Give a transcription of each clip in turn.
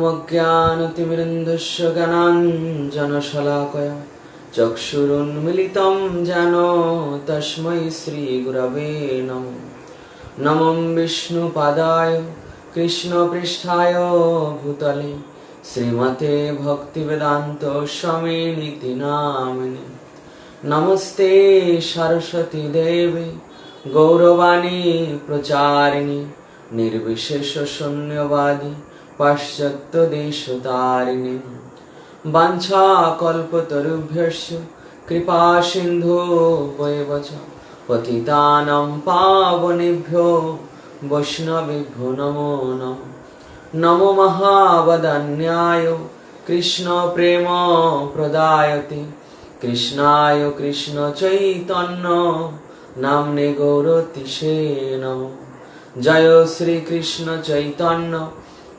ओमज्ञानतिमिरन्धस्य ज्ञानाञ्जनशलाकया चक्षुरुन्मिलितं येन तस्मै श्रीगुरवे नमः। नमो विष्णुपादाय कृष्णपृष्ठाय भूतले श्रीमते भक्तिवेदान्त स्वामिनिति नामिने। नमस्ते सरस्वती देवे गौरवाणी प्रचारिणे निर्विशेष शून्यवादी पाश्चात्य देशतारिणे। वाञ्छाकल्पतरुभ्यश्च कृपा सिन्धुभ्येव च पतितानां पावनेभ्यो वैष्णवेभ्यो नमो नमः। नमो महावदन्याय कृष्ण प्रेम प्रदायते कृष्णाय कृष्ण चैतन्य नाम्ने गौरतिसे नमः। जय श्री कृष्ण चैतन्य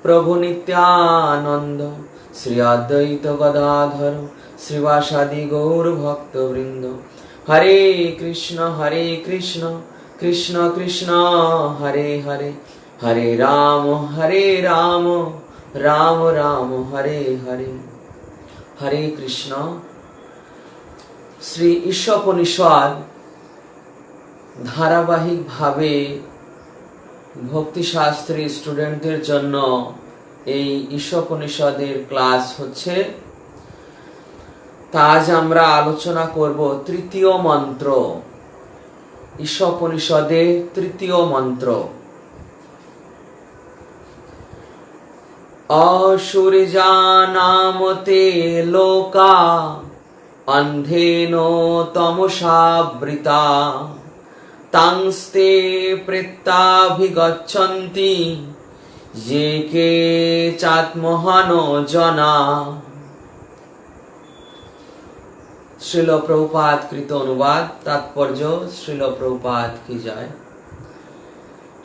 प्रभु नित्यानंद श्री अद्वैत गदाधर श्रीवासादि गौर भक्तवृंद। हरे कृष्ण कृष्ण कृष्ण हरे हरे हरे राम राम राम हरे हरे। हरे कृष्ण। श्री ईशोपनिषद ধারাবাহিক ভাবে ভক্তি শাস্ত্রী স্টুডেন্টদের জন্য এই ঈশোপনিষদের ক্লাস হচ্ছে। তা আজ আমরা আলোচনা করব তৃতীয় মন্ত্র, ঈশোপনিষদের তৃতীয় মন্ত্র। অসূর্যানামতে লোকা অন্ধেনো তমসাবৃতা তাংস্তে প্রেত্যাভিগচ্ছন্তি যে কে চাত্মহানো জনা। শ্রীল প্রভুপাদ কৃত অনুবাদ। তাৎপর্য শ্রীল প্রভুপাদ কি যায়।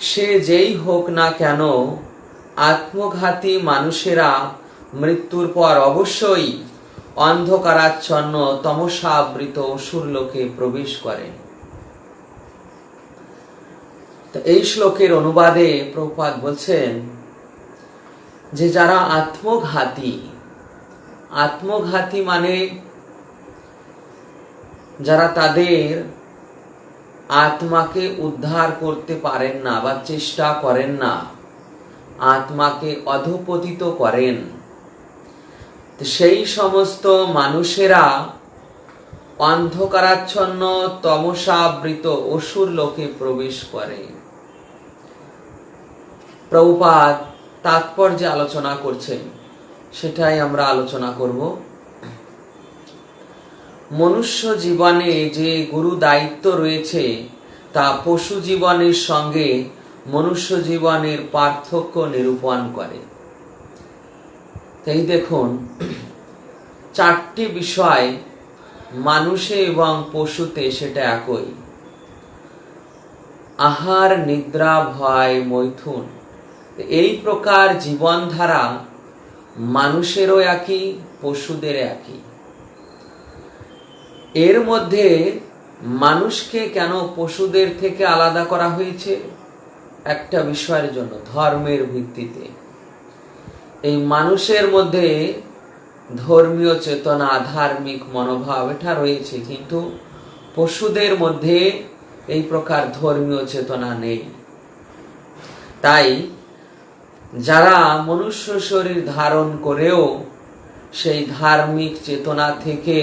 সে যেই হোক না কেন, আত্মঘাতী মানুষেরা মৃত্যুর পর অবশ্যই অন্ধকারাচ্ছন্ন তমসাবৃত অসুর লোকে প্রবেশ করে। এই শ্লোকের অনুবাদে প্রভুপাদ বলছেন যে যারা আত্মঘাতী মানে যারা তাদের আত্মাকে উদ্ধার করতে পারেন না বা চেষ্টা করেন না, আত্মাকে অধঃপতিত করেন, সেই সমস্ত মানুষেরা অন্ধকারাচ্ছন্ন তমসাবৃত অসুর লোকে প্রবেশ করে। প্রভুপাদ তাৎপর্যে আলোচনা করছেন, সেটাই আমরা আলোচনা করব। মনুষ্য জীবনে যে গুরু দায়িত্ব রয়েছে তা পশু জীবনের সঙ্গে মনুষ্য জীবনের পার্থক্য নিরূপণ করে। তাই দেখুন, চারটি বিষয় মানুষে এবং পশুতে সেটা একই। আহার, নিদ্রা, ভয়, মৈথুন, এই প্রকার জীবনধারা মানুষেরও একই, পশুদের একই। এর মধ্যে মানুষকে কেন পশুদের থেকে আলাদা করা হয়েছে? একটা বিষয়ের জন্য, ধর্মের ভিত্তিতে। এই মানুষের মধ্যে ধর্মীয় চেতনা, ধার্মিক মনোভাব এটা রয়েছে, কিন্তু পশুদের মধ্যে এই প্রকার ধর্মীয় চেতনা নেই। তাই যারা মনুষ্য শরীর ধারণ করেও সেই ধার্মিক চেতনা থেকে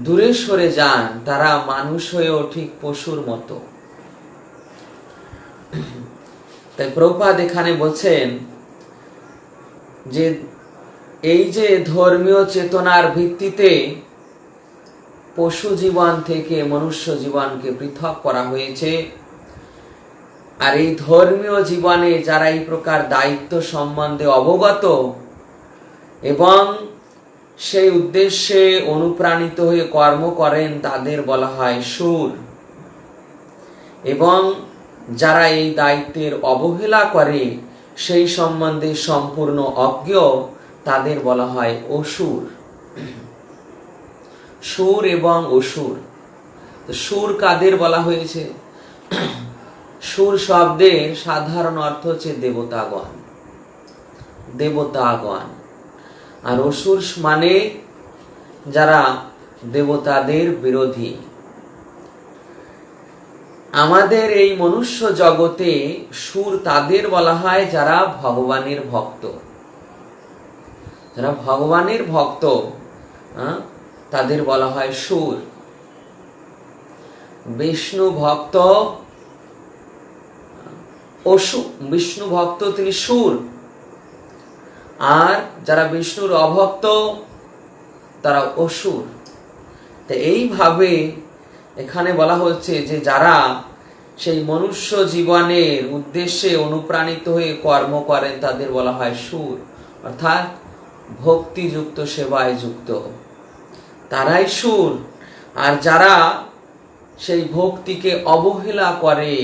দূরে সরে যান, তারা মানুষ হয়েও ঠিক পশুর মতো। তাই প্রভুপাদ এখানে বলছেন যে এই যে ধর্মীয় চেতনার ভিত্তিতে পশু জীবন থেকে মনুষ্য জীবনকে পৃথক করা হয়েছে, আর এই ধর্মীয় জীবনে যারা এই প্রকার দায়িত্ব সম্বন্ধে অবগত এবং সেই উদ্দেশ্যে অনুপ্রাণিত হয়ে কর্ম করেন, তাদের বলা হয় শূর। এবং যারা এই দায়িত্বের অবহেলা করে, সেই সম্বন্ধে সম্পূর্ণ অজ্ঞ, তাদের বলা হয় অসুর। সুর এবং অসুর। সুর কাদের বলা হয়েছে? সুর শব্দের সাধারণ অর্থ হচ্ছে দেবতাগণ। দেবতাগণ। আর অসুর মানে যারা দেবতাদের বিরোধী। আমাদের এই মনুষ্য জগতে সুর তাদের বলা হয় যারা ভগবানের ভক্ত। যারা ভগবানের ভক্ত তাদের বলা হয় সুর। বিষ্ণু ভক্ত বিষ্ণু ভক্ত তিনি সুর। আর যারা বিষ্ণুর অভক্ত তারা অসুর। তো এইভাবে এখানে বলা হচ্ছে যে যারা সেই মনুষ্য জীবনের উদ্দেশ্যে অনুপ্রাণিত হয়ে কর্ম করেন তাদের বলা হয় সুর, অর্থাৎ ভক্তিযুক্ত সেবায় যুক্ত, তারাই সুর। আর যারা সেই ভক্তিকে অবহেলা করে,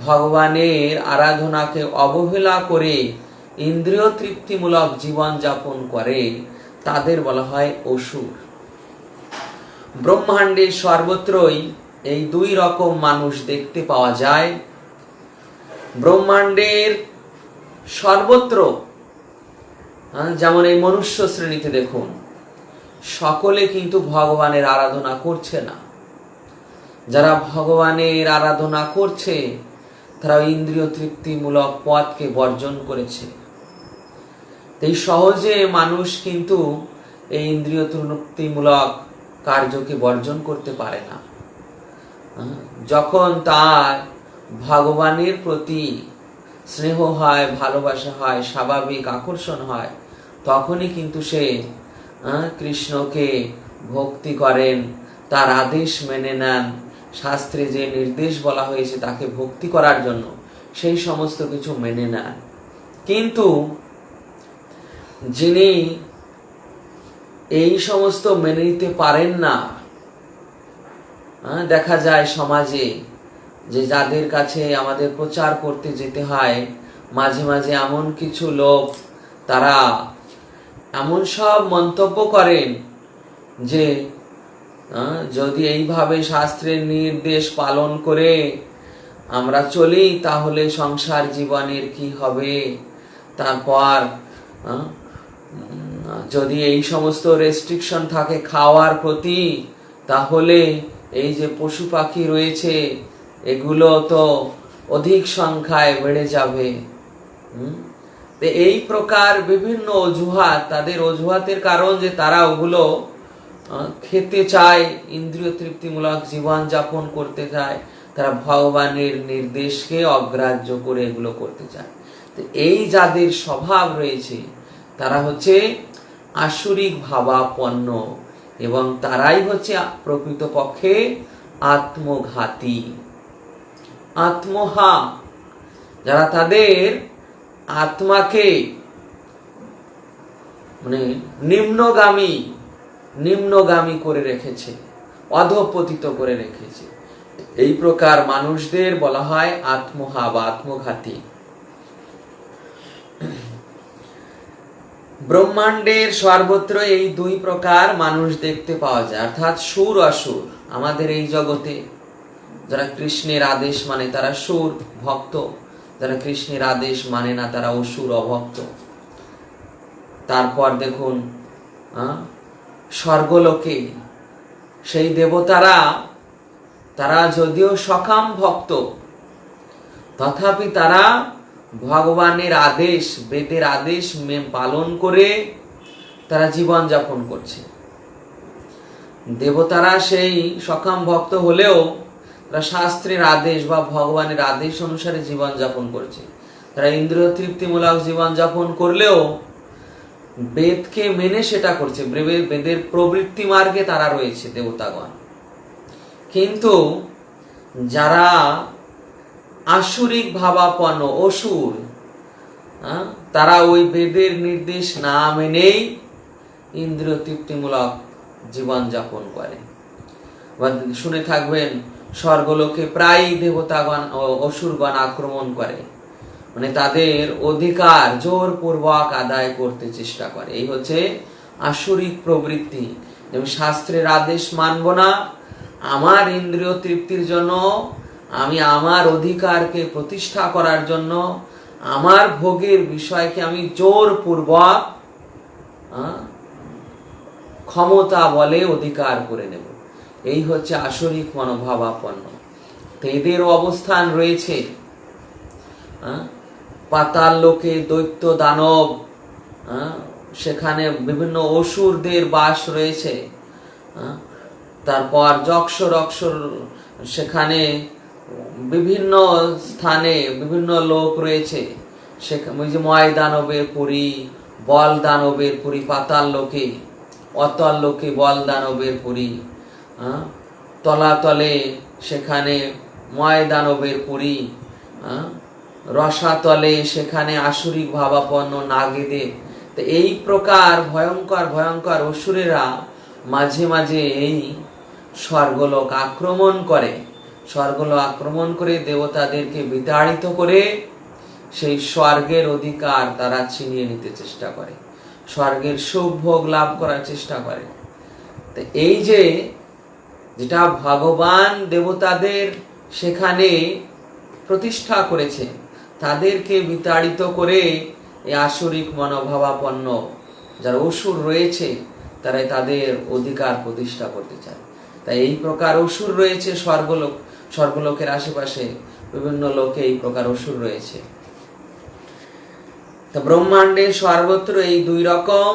ভগবানের আরাধনাকে অবহেলা করে ইন্দ্রিয় তৃপ্তিমূলক জীবন যাপন করে তাদের বলা হয় অসুর। ব্রহ্মাণ্ডে সর্বত্রই এই দুই রকম মানুষ দেখতে পাওয়া যায়। ব্রহ্মাণ্ডের সর্বত্র, যেমন এই মনুষ্য শ্রেণীতে দেখুন, সকলে কিন্তু ভগবানের আরাধনা করছে না। যারা ভগবানের আরাধনা করছে তারা ইন্দ্রিয় তৃপ্তিমূলক পথকে বর্জন করেছে। এই সহজে মানুষ কিন্তু এই ইন্দ্রিয় তৃপ্তিমূলক কার্যকে বর্জন করতে পারে না। যখন তার ভগবানের প্রতি স্নেহ হয়, ভালোবাসা হয়, স্বাভাবিক আকর্ষণ হয়, তখনই কিন্তু সে কৃষ্ণকে ভক্তি করেন, তার আদেশ মেনে নেন, শাস্ত্রে যে নির্দেশ বলা হয়েছে তাকে ভক্তি করার জন্য সেই সমস্ত কিছু মেনে নেন। কিন্তু যিনি এই সমস্ত মেনে নিতে পারেন না, দেখা যায় সমাজে যে যাদের কাছে আমাদের প্রচার করতে যেতে হয়, মাঝে মাঝে এমন কিছু লোক তারা এমন সব মন্তব্য করেন যে যদি এইভাবে শাস্ত্রের নির্দেশ পালন করে আমরা চলি তাহলে সংসার জীবনের কি হবে, তারপর যদি এই সমস্ত রেস্ট্রিকশন থাকে খাওয়ার প্রতি, তাহলে এই যে পশু পাখি রয়েছে এগুলো তো অধিক সংখ্যায় বেড়ে যাবে। এই প্রকার বিভিন্ন অজুহাত, তাদের অজুহাতের কারণ যে তারা ওগুলো খেতে চায়, ইন্দ্রিয় তৃপ্তিমূলক জীবন যাপন করতে চায়, তারা ভগবানের নির্দেশকে অগ্রাহ্য করে এগুলো করতে চায়। এই যাদের স্বভাব রয়েছে তারা হচ্ছে আসুরিক ভাবাপন্ন এবং তারাই হচ্ছে প্রকৃতপক্ষে আত্মঘাতী, আত্মহা, যারা তাদের আত্মাকে মানে নিম্নগামী করে রেখেছে, অধঃপতিত করে রেখেছে। এই প্রকার মানুষদের বলা হয় আত্মহা বা আত্মঘাতী। ব্রহ্মাণ্ডের সর্বত্র এই দুই প্রকার মানুষ দেখতে পাওয়া যায়, অর্থাৎ সুর অসুর। আমাদের এই জগতে যারা কৃষ্ণের আদেশ মানে তারা সুর ভক্ত, যারা কৃষ্ণের আদেশ মানে না তারা অসুর অভক্ত। তারপর দেখুন স্বর্গলোকে সেই দেবতারা, তারা যদিও সকাম ভক্ত, তথাপি তারা ভগবানের আদেশ, বেদের আদেশ পালন করে তারা জীবন যাপন করছে। দেবতারা সেই সকাম ভক্ত হলেও তারা শাস্ত্রের আদেশ বা ভগবানের আদেশ অনুসারে জীবন যাপন করছে। তারা ইন্দ্রিয় তৃপ্তিমূলক জীবন যাপন করলেও বেদকে মেনে সেটা করছে, বেদের প্রবৃত্তি মার্গে তারা রয়েছে দেবতাগণ। কিন্তু যারা আসুরিক ভাবাপন্ন অসুর, তারা ওই বেদের নির্দেশ না মেনেই ইন্দ্রিয় তৃপ্তিমূলক জীবন যাপন করে। শুনে থাকবেন স্বর্গলোকে প্রায় দেবতাগণ অসুরগণ আক্রমণ করে, মানে তাদের অধিকার জোরপূর্বক আদায় করতে চেষ্টা করে। এই হচ্ছে আসুরিক প্রবৃত্তি। যেমন শাস্ত্রের আদেশ মানব না, আমার ইন্দ্রিয় তৃপ্তির জন্য, আমি আমার অধিকারকে প্রতিষ্ঠা করার জন্য আমার ভোগের বিষয়কে আমি জোরপূর্বক ক্ষমতা বলে অধিকার করে নেব। এই হচ্ছে আসরিক মনোভাবাপন্ন। তো এদের অবস্থান রয়েছে পাতাল লোকে, দৈত্য দানব, সেখানে বিভিন্ন অসুরদের বাস রয়েছে। তারপর যক্ষর অক্ষর, সেখানে বিভিন্ন স্থানে বিভিন্ন লোক রয়েছে। ওই যে ময় দানবের পুরী, বল দানবের পুরী পাতাল লোকে, অতল লোকে বল দানবের পুরী, তলাতলে সেখানে ময় দানবের পুরী, রসাতলে সেখানে আসুরিক ভাবাপন্ন নাগেদের। তো এই প্রকার ভয়ঙ্কর ভয়ঙ্কর অসুরেরা মাঝে মাঝে এই স্বর্গলোক আক্রমণ করে। স্বর্গলোক আক্রমণ করে দেবতাদেরকে বিতাড়িত করে সেই স্বর্গের অধিকার তারা ছিনিয়ে নিতে চেষ্টা করে, স্বর্গের সুখ ভোগ লাভ করার চেষ্টা করে। তো এই যে যেটা ভগবান দেবতাদের সেখানে প্রতিষ্ঠা করেছে, তাদেরকে বিতাড়িত করে এই আসরিক মনোভাবাপন্ন যারা অসুর রয়েছে তারাই তাদের অধিকার প্রতিষ্ঠা করতে চায়। তাই এই প্রকার অসুর রয়েছে স্বর্গলোকের আশেপাশে বিভিন্ন লোকে এই প্রকার অসুর রয়েছে। তা ব্রহ্মাণ্ডে সর্বত্র এই দুই রকম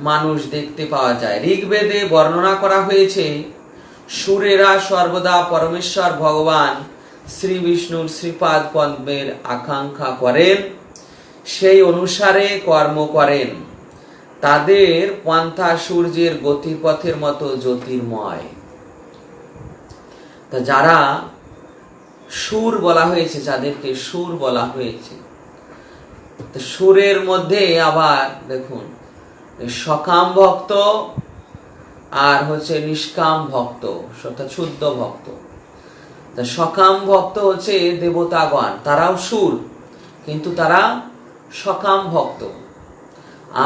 মানুষ দেখতে পাওয়া যায়। ঋগ্বেদে বর্ণনা করা হয়েছে সুরেরা সর্বদা পরমেশ্বর ভগবান শ্রী বিষ্ণুর শ্রীপাদ পদ্মের আকাঙ্ক্ষা করেন, সেই অনুসারে কর্ম করেন। তাদের পন্থা সূর্যের গতিপথের মতো জ্যোতির্ময়। তা যারা সুর বলা হয়েছে, যাদেরকে সুর বলা হয়েছে, সুরের মধ্যে আবার দেখুন সকাম ভক্ত আর হচ্ছে নিষ্কাম ভক্ত, অর্থাৎ শুদ্ধ ভক্ত। সকাম ভক্ত হচ্ছে দেবতাগণ, তারাও সুর কিন্তু তারা সকাম ভক্ত।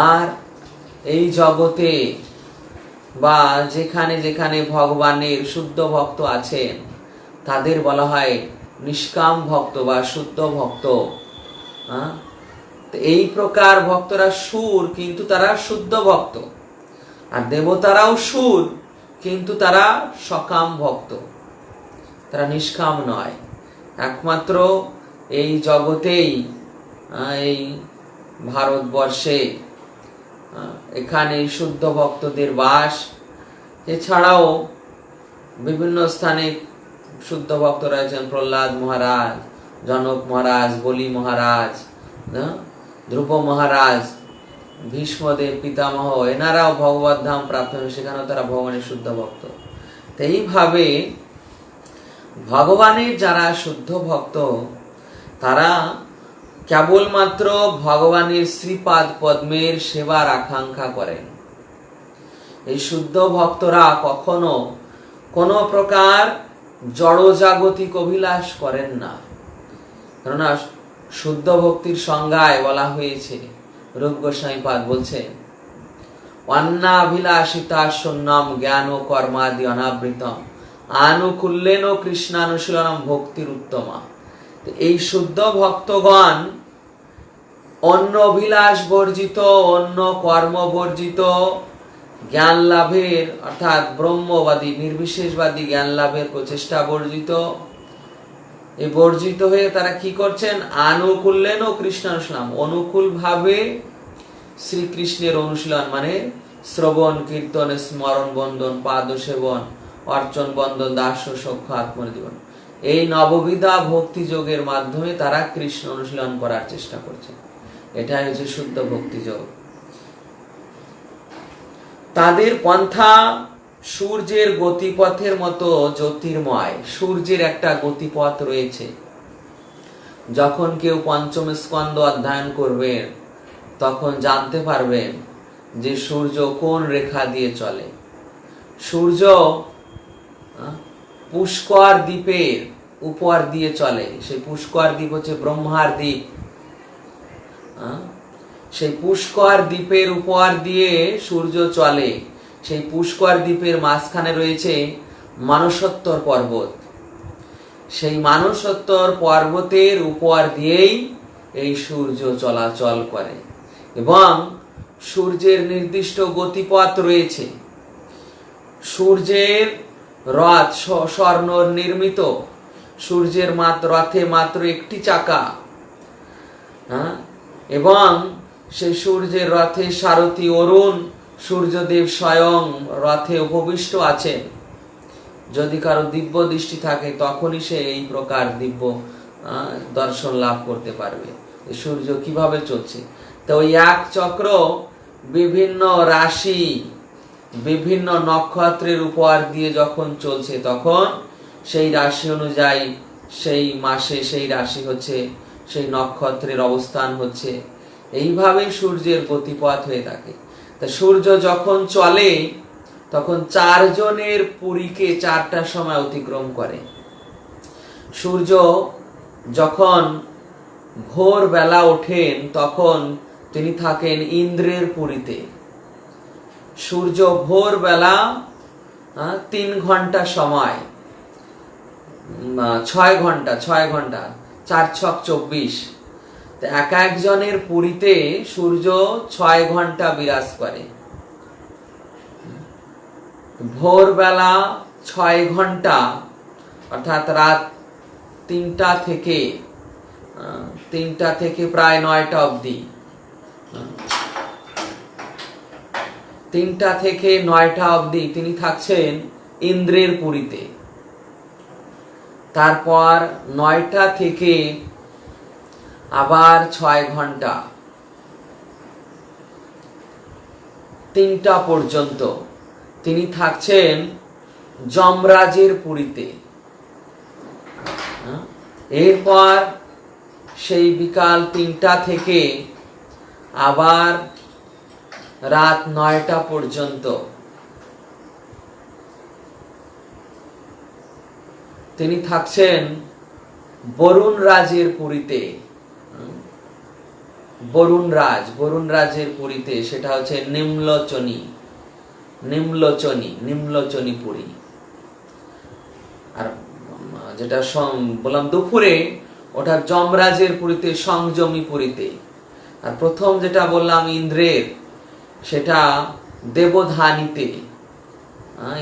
আর এই জগতে বা যেখানে যেখানে ভগবানের শুদ্ধ ভক্ত আছেন তাদের বলা হয় নিষ্কাম ভক্ত বা শুদ্ধ ভক্ত। এই প্রকার ভক্তরা সুর কিন্তু তারা শুদ্ধ ভক্ত, আর দেবতারাও সুর কিন্তু তারা সকাম ভক্ত, তারা নিষ্কাম নয়। একমাত্র এই জগতেই, এই ভারতবর্ষে এখানে শুদ্ধ ভক্তদের বাস। এছাড়াও বিভিন্ন স্থানে শুদ্ধ ভক্ত রয়েছেন, প্রহ্লাদ মহারাজ, জনক মহারাজ, বলি মহারাজ, ধ্রুব মহারাজ, ভীষ্মদেব পিতামহ, এনারাও ভগবত ধাম প্রাপ্ত হয়ে সেখানেও তারা ভগবানের শুদ্ধ ভক্ত। তো এইভাবে ভগবানের যারা শুদ্ধ ভক্ত তারা কেবলমাত্র ভগবানের শ্রীপাদ পদ্মের সেবার আকাঙ্ক্ষা করেন। এই শুদ্ধ ভক্তরা কখনো কোনো প্রকার জড়জাগতিক অভিলাষ করেন না। কেননা শুদ্ধ ভক্তির সংজ্ঞায় বলা হয়েছে, রূপ গোস্বামী পাদ বলছে, অন্নাভিলাষিতা শূন্যম জ্ঞান ও কর্মাদি অনাবৃতম আনুকূল্যেন কৃষ্ণানুশীলনম ভক্তির উত্তমা। এই শুদ্ধ ভক্তগণ অন্য অভিলাষ বর্জিত, অন্য কর্ম বর্জিত, জ্ঞান লাভের অর্থাৎ ব্রহ্মবাদী নির্বিশেষবাদী জ্ঞান লাভের প্রচেষ্টা বর্জিত। এই বর্জিত হয়ে তারা কি করছেন? আনুকূল্যেন কৃষ্ণানুশীলনম, অনুকূল ভাবে শ্রীকৃষ্ণের অনুশীলন, মানে শ্রবণ কীর্তন স্মরণ বন্দন পাদ সেবন অর্চন বন্দন দাস্য সখ্য আত্মনিবেদন, এই নববিধা ভক্তি যোগের মাধ্যমে তারা কৃষ্ণ অনুশীলন করার চেষ্টা করছে। এটাই হচ্ছে শুদ্ধ ভক্তি যোগ। তাদের পন্থা সূর্যের গতিপথের মতো জ্যোতির্ময়। সূর্যের একটা গতিপথ রয়েছে। যখন কেউ পঞ্চম স্কন্ধ অধ্যয়ন করবেন তখন জানতে পারবেন যে সূর্য কোন রেখা দিয়ে চলে। সূর্য পুষ্কর দ্বীপের উপর দিয়ে চলে। সেই পুষ্কর দ্বীপ হচ্ছে ব্রহ্মার দ্বীপ। সেই পুষ্কর দ্বীপের উপর দিয়ে সূর্য চলে। সেই পুষ্কর দ্বীপের মাঝখানে রয়েছে মানসোত্তর পর্বত। সেই মানসোত্তর পর্বতের উপর দিয়েই এই সূর্য চলাচল করে এবং সূর্যের নির্দিষ্ট গতিপথ রয়েছে। সূর্যের রথ স্বর্ণ নির্মিত, সূর্যের রথে মাত্র একটি চাকা, এবং সেই সূর্যের রথে সারথি অরুণ সূর্যদেব স্বয়ং রথে উপবিষ্ট আছেন। যদি কারো দিব্য দৃষ্টি থাকে তখনই সে এই প্রকার দিব্য দর্শন লাভ করতে পারবে সূর্য কিভাবে চলছে। তো ওই এক চক্র বিভিন্ন রাশি, বিভিন্ন নক্ষত্রের উপর দিয়ে যখন চলছে তখন সেই রাশি অনুযায়ী সেই মাসে সেই রাশি হচ্ছে, সেই নক্ষত্রের অবস্থান হচ্ছে। এইভাবে সূর্যের গতিপথ হয়ে থাকে। তা সূর্য যখন চলে তখন 4 জনের পুরীকে 4টার সময় অতিক্রম করে। সূর্য যখন ভোর বেলা ওঠেন তখন তিনি থাকেন ইন্দ্রের পুরীতে। সূর্য ভোর বেলা 3 ঘন্টা সময়, 6 ঘন্টা 4 ছক 24, এক একজনের পুরীতে সূর্য 6 ঘন্টা বিরাজ করে। ভোরবেলা 6 ঘন্টা অর্থাৎ রাত 3টা থেকে প্রায় 9টা অবধি, 3টা থেকে 9টা অবধি তিনি থাকছেন ইন্দ্রের পুরীতে। তারপর 9টা থেকে আবার 6 ঘন্টা 3টা পর্যন্ত তিনি থাকছেন যমরাজের পুরীতে। এরপর সেই বিকাল 3টা থেকে আবার রাত 9টা পর্যন্ত তিনি থাকছেন বরুণ রাজের পুরীতে। বরুণ রাজের পুরীতে, সেটা হচ্ছে নিম্নলোচনী পুরী। আর যেটা বললাম দুপুরে, ওটা যমরাজের পুরীতে, সংযমী পুরীতে। আর প্রথম যেটা বললাম ইন্দ্রের, সেটা দেবধানীতে,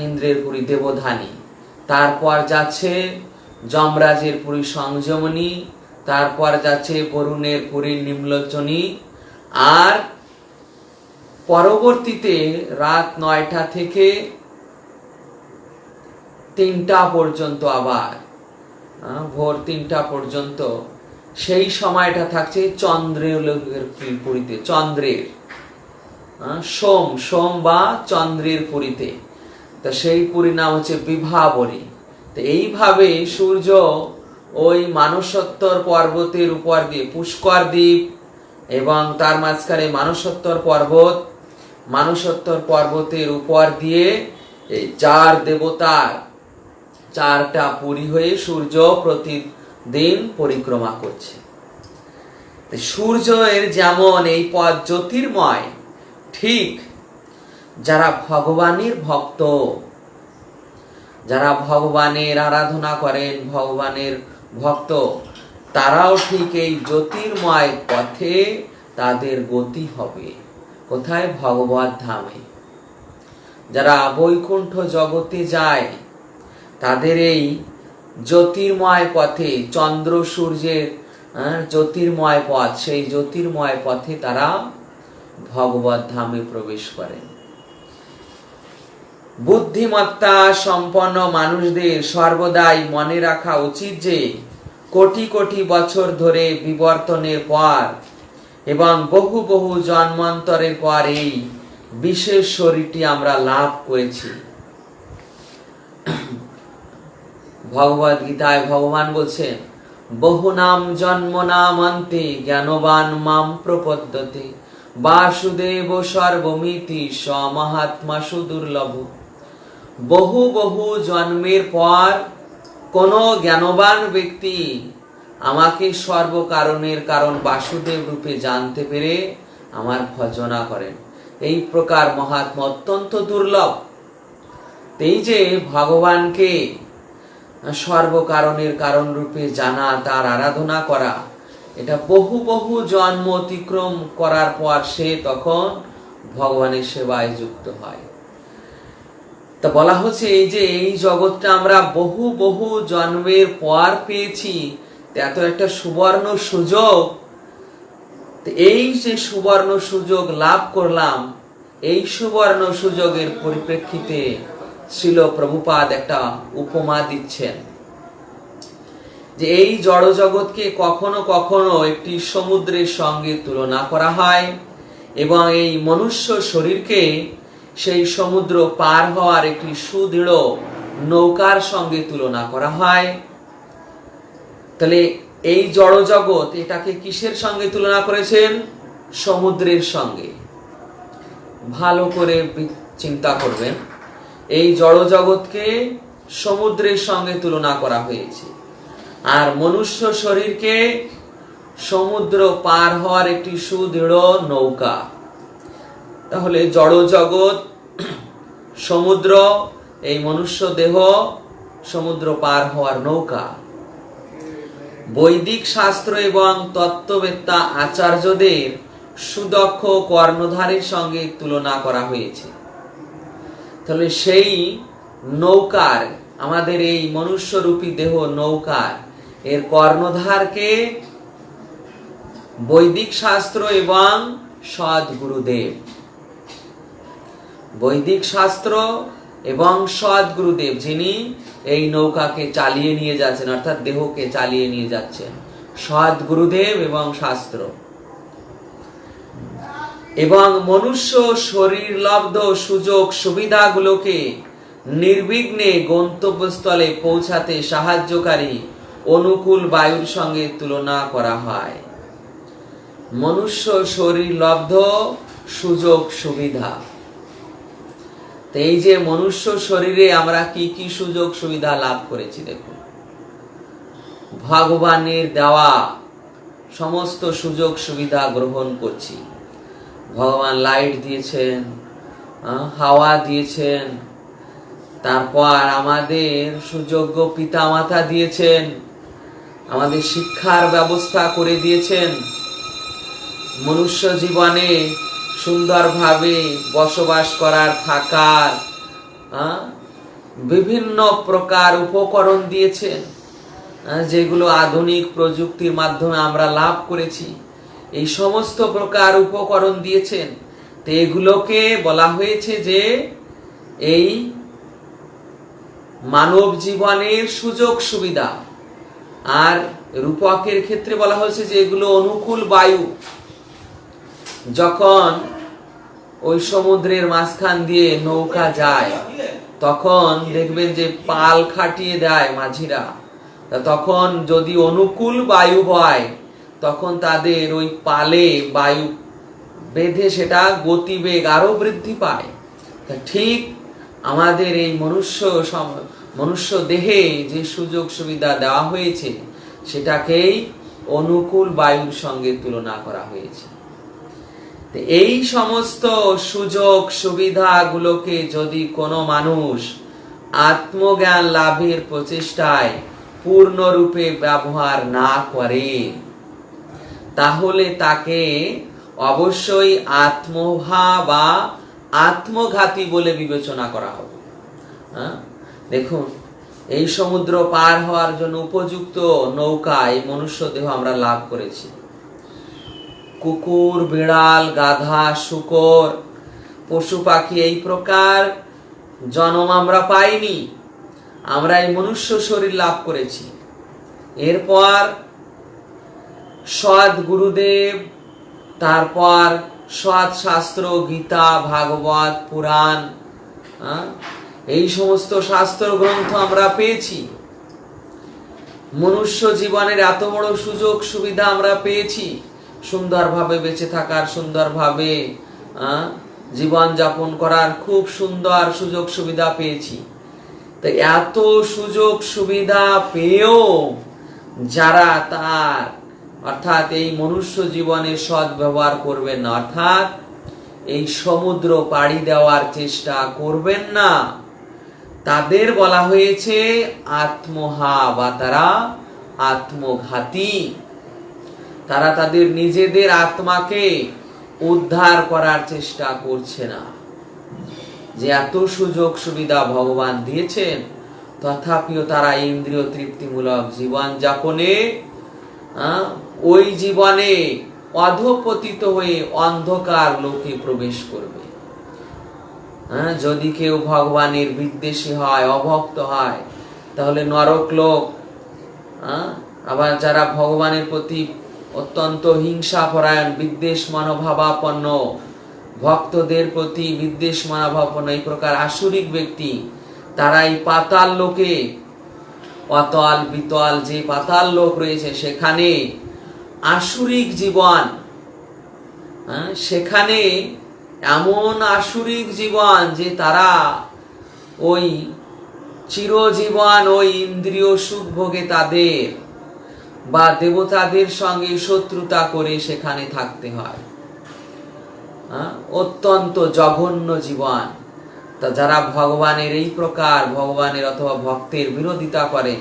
ইন্দ্রের পুরী দেবধানী। তারপর যাচ্ছে যমরাজের পুরী সংযমনী, তারপর যাচ্ছে বরুণের পুরী নিম্নলোচনী, আর পরবর্তীতে রাত 9টা থেকে 3টা পর্যন্ত, আবার ভোর 3টা পর্যন্ত সেই সময়টা থাকছে চন্দ্রের পুরীতে, চন্দ্রের সোম বা চন্দ্রের পুরীতে। তা সেই পুরীর নাম হচ্ছে বিভাবরী। তো এইভাবে সূর্য ওই মানসোত্তর পর্বতের উপর দিয়ে, পুষ্কর দ্বীপ এবং তার মাঝখানে মানসোত্তর পর্বতের উপর দিয়ে এই 4 দেবতার 4টা পুরী হয়ে সূর্য প্রতিদিন পরিক্রমা করছে। সূর্যের যেমন এই পথ জ্যোতির্ময়, ঠিক যারা ভগবানের ভক্ত, যারা ভগবানের আরাধনা করেন, ভগবানের ভক্ত, তারাও ঠিক এই জ্যোতির্ময় পথে তাদের গতি হবে। কোথায়? ভগবত ধামে। যারা বৈকুণ্ঠ জগতে যায় তাদের এই জ্যোতির্ময় পথে, চন্দ্র সূর্যের জ্যোতির্ময় পথ, সেই জ্যোতির্ময় পথে তারা ভগবত ধামে প্রবেশ করেন। বুদ্ধিমত্তা সম্পন্ন মানুষদের সর্বদাই মনে রাখা উচিত যে কোটি কোটি বছর ধরে বিবর্তনের পর এবং বহু বহু জন্মান্তরের পর এই বিশেষ শরীরটি আমরা লাভ করেছি। ভগবদ গীতায় ভগবান বলছেন, বহু নাম জন্ম নাম অন্তে জ্ঞানবান মাম প্রপদ্যতে বাসুদেব সর্বমিতি সমহাত্মা সুদুর্লভ। বহু বহু জন্মের পর কোন জ্ঞানবান ব্যক্তি আমাকে সর্বকারণের কারণ বাসুদেব রূপে জানতে পেরে আমার ভজনা করেন। এই প্রকার মহাত্মা অত্যন্ত দুর্লভ। এই যে ভগবানকে সর্বকারণের কারণ রূপে জানা, তার আরাধনা করা, এটা বহু বহু জন্ম অতিক্রম করার পর সে তখন ভগবানের সেবায় যুক্ত হয়। তা বলা হচ্ছে এই যে এই জগৎটা আমরা বহু বহু জন্মের পর পেয়েছি, এত একটা সুবর্ণ সুযোগ। এই যে সুবর্ণ সুযোগ লাভ করলাম, এই সুবর্ণ সুযোগের পরিপ্রেক্ষিতে শ্রীল প্রভুপাদ একটা উপমা দিচ্ছেন যে এই জড় জগৎকে কখনো কখনো একটি সমুদ্রের সঙ্গে তুলনা করা হয় এবং এই মনুষ্য শরীরকে সেই সমুদ্র পার হওয়ার একটি সুদৃঢ় নৌকার সঙ্গে তুলনা করা হয়। তাহলে এই জড় জগৎ এটাকে কিসের সঙ্গে তুলনা করেছেন? সমুদ্রের সঙ্গে। ভালো করে চিন্তা করবেন, এই জড় জগৎকে সমুদ্রের সঙ্গে তুলনা করা হয়েছে, আর মনুষ্য শরীরকে সমুদ্র পার হওয়ার একটি সুদৃঢ় নৌকা। তাহলে জড় জগৎ সমুদ্র, এই মনুষ্য দেহ সমুদ্র পার হওয়ার নৌকা। বৈদিক শাস্ত্র এবং তত্ত্ববেত্তা আচার্যদের সুদক্ষ কর্ণধারের সঙ্গে তুলনা করা হয়েছে। তাহলে সেই নৌকার, আমাদের এই মনুষ্যরূপী দেহ নৌকার এর কর্ণধারকে বৈদিক শাস্ত্র এবং সদ্গুরুদেব। বৈদিক শাস্ত্র এবং সদ্গুরুদেব যিনি এই নৌকাকে চালিয়ে নিয়ে যাচ্ছেন, অর্থাৎ দেহকে চালিয়ে নিয়ে যাচ্ছেন, সদ্গুরুদেব এবং শাস্ত্র। এবং মনুষ্য শরীর লব্ধ সুযোগ সুবিধাগুলোকে নির্বিঘ্নে গন্তব্যস্থলে পৌঁছাতে সাহায্যকারী অনুকূল বায়ুর সঙ্গে তুলনা করা হয়। মনুষ্য শরীর লব্ধ সুযোগ সুবিধা, এই যে মনুষ্য শরীরে আমরা কি কি সুযোগ সুবিধা লাভ করেছি দেখুন। ভগবানের দেওয়া সমস্ত সুযোগ সুবিধা গ্রহণ করছি। ভগবান লাইট দিয়েছেন, হাওয়া দিয়েছেন, তারপর আমাদের সুযোগ্য পিতা মাতা দিয়েছেন, আমাদের শিক্ষার ব্যবস্থা করে দিয়েছেন, মনুষ্য জীবনে সুন্দরভাবে বসবাস করার, থাকার বিভিন্ন প্রকার উপকরণ দিয়েছেন, যেগুলো আধুনিক প্রযুক্তির মাধ্যমে আমরা লাভ করেছি। এই সমস্ত প্রকার উপকরণ দিয়েছেন। তো এগুলোকে বলা হয়েছে যে এই মানব জীবনের সুযোগ সুবিধা। আর রূপকের ক্ষেত্রে বলা হয়েছে যে এগুলো অনুকূল বায়ু। যখন ওই সমুদ্রের মাঝখান দিয়ে নৌকা যায়, তখন দেখবেন যে পাল খাটিয়ে দেয় মাঝিরা। তখন যদি অনুকূল বায়ু হয়, তখন তাদের ওই পালে বায়ু বেঁধে সেটা গতিবেগ আরো বৃদ্ধি পায়। ঠিক আমাদের এই মনুষ্য দেহে যে সুযোগ সুবিধা দেওয়া হয়েছে, সেটাকেই অনুকূল বায়ুর সঙ্গে তুলনা করা হয়েছে। এই সমস্ত সুযোগ সুবিধাগুলোকে যদি কোনো মানুষ আত্মজ্ঞান লাভের প্রচেষ্টায় পূর্ণরূপে ব্যবহার না করে, তাহলে তাকে অবশ্যই আত্মভা বা আত্মঘাতী বলে বিবেচনা করা হবে। দেখুন, এই সমুদ্র পার হওয়ার জন্য উপযুক্ত নৌকা এই মনুষ্য দেহ আমরা লাভ করেছি। কুকুর, বিড়াল, গাধা, শূকর, পশু পাখি এই প্রকার জন্ম আমরা পাইনি, আমরা এই মনুষ্য শরীর লাভ করেছি। এরপর সৎ গুরুদেব, তারপর সৎ শাস্ত্র, গীতা, ভাগবত, পুরাণ, এই সমস্ত শাস্ত্র গ্রন্থ আমরা পেয়েছি। মনুষ্য জীবনের এত বড় সুযোগ সুবিধা আমরা পেয়েছি, সুন্দরভাবে বেঁচে থাকার, সুন্দরভাবে জীবন যাপন করার খুব সুন্দর সুযোগ সুবিধা পেয়েছি। তো এত সুযোগ সুবিধা পেয়েও যারা তার অর্থাৎ এই মনুষ্য জীবনে সৎ ব্যবহার করবেন না, অর্থাৎ এই সমুদ্র পাড়ি দেওয়ার চেষ্টা করবেন না, তাদের বলা হয়েছে আত্মহা বা তারা আত্মঘাতী। তারা তাদের নিজেদের আত্মাকে উদ্ধার করার চেষ্টা করছে না। যে এত সুযোগ সুবিধা ভগবান দিয়েছেন, তথাপিও তারা ইন্দ্রিয় তৃপ্তিমূলক জীবন যাপনে ওই জীবনে অধঃপতিত হয়ে অন্ধকার লোকে প্রবেশ করবে। যদি কেউ ভগবানের বিদ্বেষী হয়, অভক্ত হয়, তাহলে নরক লোক। আবার যারা ভগবানের প্রতি অত্যন্ত হিংসাপরায়ণ, বিদ্বেষ মনোভাবাপন্ন, ভক্তদের প্রতি বিদ্বেষ মনোভাবাপন্ন এই প্রকার আসুরিক ব্যক্তি, তারা এই পাতাল লোকে, অতল বিতল যে পাতাল লোক রয়েছে সেখানে আসুরিক জীবন, সেখানে এমন আসুরিক জীবন যে তারা ওই চিরজীবন ওই ইন্দ্রিয় সুখ ভোগে তাদের বা দেবতাদের সঙ্গে শত্রুতা করে সেখানে থাকতে হয়। অত্যন্ত জঘন্য জীবন। তা যারা ভগবানের এই প্রকার ভগবানের অথবা ভক্তের বিরোধিতা করে,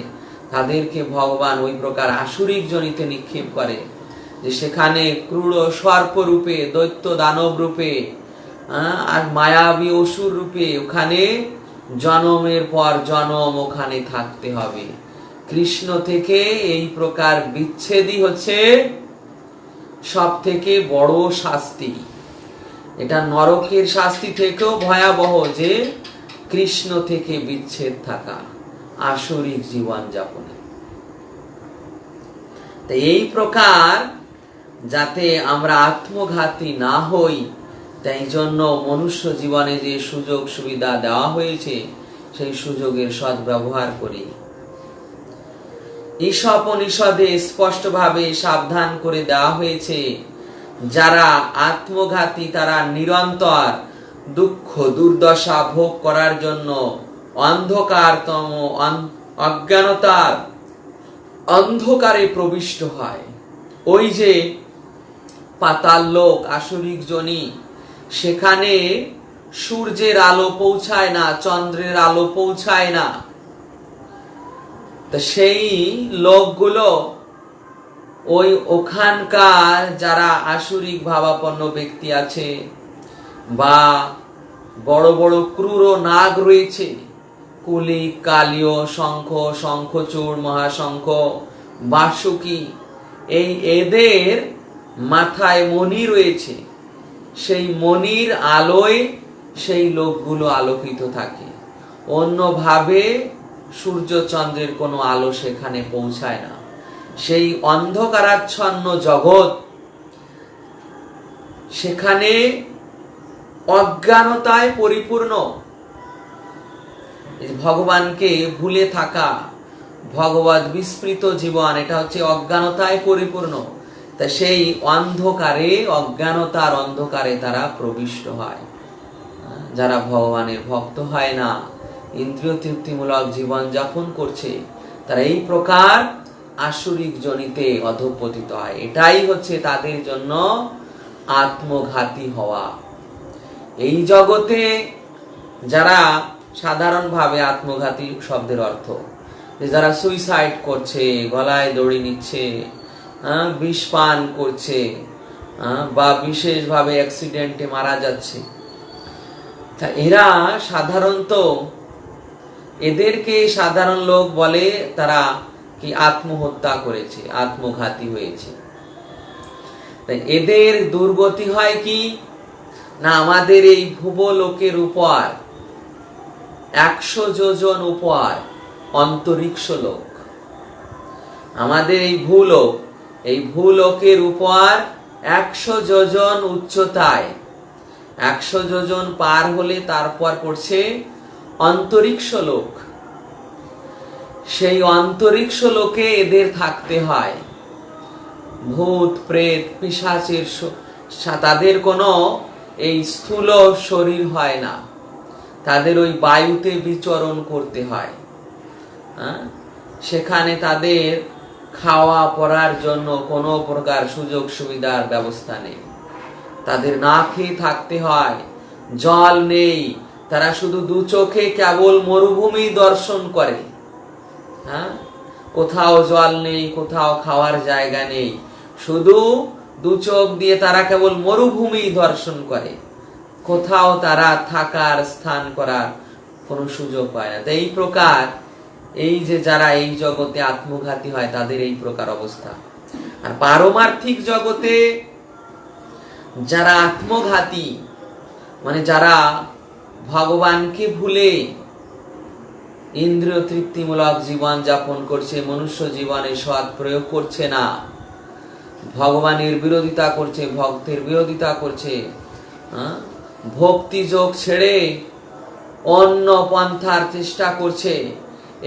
তাদেরকে ভগবান ওই প্রকার আসুরিক জনিতে নিক্ষেপ করে, যে সেখানে ক্রূর সর্প রূপে, দৈত্য দানব রূপে, আর মায়াবী অসুর রূপে ওখানে জনমের পর জনম ওখানে থাকতে হবে। কৃষ্ণ থেকে এই প্রকার বিচ্ছেদই হচ্ছে সব থেকে বড় শাস্তি। এটা নরকের শাস্তি থেকেও ভয়াবহ, যে কৃষ্ণ থেকে বিচ্ছেদ থাকা আসরিক জীবন যাপনে। এই প্রকার যাতে আমরা আত্মঘাতী না হই, তাই জন্য মনুষ্য জীবনে যে সুযোগ সুবিধা দেওয়া হয়েছে সেই সুযোগের সদ্ব্যবহার করি। ঈশোপনিষদে স্পষ্টভাবে সাবধান করে দেওয়া হয়েছে, যারা আত্মঘাতী তারা নিরন্তর দুঃখ দুর্দশা ভোগ করার জন্য অন্ধকারতম অজ্ঞানতার অন্ধকারে প্রবিষ্ট হয়। ওই যে পাতাল লোক, আসুরিক জনি, সেখানে সূর্যের আলো পৌঁছায় না, চন্দ্রের আলো পৌঁছায় না। তো সেই লোকগুলো ওই ওখানকার যারা আসুরিক ভাবাপন্ন ব্যক্তি আছে বা বড় বড় ক্রূর নাগ রয়েছে, কুলিক, কালীয়, শঙ্খ, শঙ্খচূড়, মহাশঙ্খ, বাসুকি, এদের মাথায় মণি রয়েছে। সেই মণির আলোয় সেই লোকগুলো আলোকিত থাকে। অন্যভাবে সূর্য চন্দ্রের কোনো আলো সেখানে পৌঁছায় না। সেই অন্ধকারাচ্ছন্ন জগৎ, সেখানে অজ্ঞানতায় পরিপূর্ণ। ভগবানকে ভুলে থাকা, ভগবত বিস্মৃত জীবন, এটা হচ্ছে অজ্ঞানতায় পরিপূর্ণ। তা সেই অন্ধকারে, অজ্ঞানতার অন্ধকারে তারা প্রবিষ্ট হয়। যারা ভগবানের ভক্ত হয় না, ইন্দ্রিয় তৃপ্তিমূলক জীবন যাপন করছে, তারা এই প্রকার আসুরিক জনিতে অধঃপতিত হয়। এটাই হচ্ছে তাদের জন্য আত্মঘাতী হওয়া। এই জগতে যারা সাধারণভাবে আত্মঘাতী শব্দের অর্থ, যে যারা সুইসাইড করছে, গলায় দড়ি নিচ্ছে, বিষ পান করছে, বা বিশেষভাবে অ্যাক্সিডেন্টে মারা যাচ্ছে, তা এরা সাধারণত, এদেরকে সাধারণ লোক বলে তারা কি আত্মহত্যা করেছে, আত্মঘাতী হয়েছে। তাই এদের দুর্গতি হয় কি না, আমাদের এই ভুবলোকের উপর 100 যোজন উপর অন্তরিক্ষ লোক, আমাদের এই ভূলোকের উপর 100 যোজন উচ্চতায়, 100 যোজন পার হলে তারপর পড়ছে অন্তরিক্ষ লোক। সেই অন্তরিক্ষ লোকে এদের থাকতে হয়। ভূত প্রেত পিশাচের তাদের কোনো এই স্থূল শরীর হয় না, তাদের ওই বায়ুতে বিচরণ করতে হয়। সেখানে তাদের খাওয়া পড়ার জন্য কোনো প্রকার সুযোগ সুবিধার ব্যবস্থা নেই, তাদের না খেয়ে থাকতে হয়, জল নেই, তারা শুধু দু চোখে কেবল মরুভূমি দর্শন করে। কোথাও জল নেই, কোথাও খাওয়ার জায়গা নেই, শুধু দু চোখ দিয়ে তারা কেবল মরুভূমি দর্শন করে, কোথাও তারা থাকার স্থান করার কোনো সুযোগ পায় না। এই প্রকার এই যে যারা এই জগতে আত্মঘাতী হয় তাদের এই প্রকার অবস্থা। আর পারমার্থিক জগতে যারা আত্মঘাতী মানে যারা ভগবানকে ভুলে ইন্দ্রিয় তৃপ্তিমূলক জীবন যাপন করছে, মনুষ্য জীবনে সৎ প্রয়োগ করছে না, ভগবানের বিরোধিতা করছে, ভক্তের বিরোধিতা করছে, ভক্তি যোগ ছেড়ে অন্য পন্থার চেষ্টা করছে,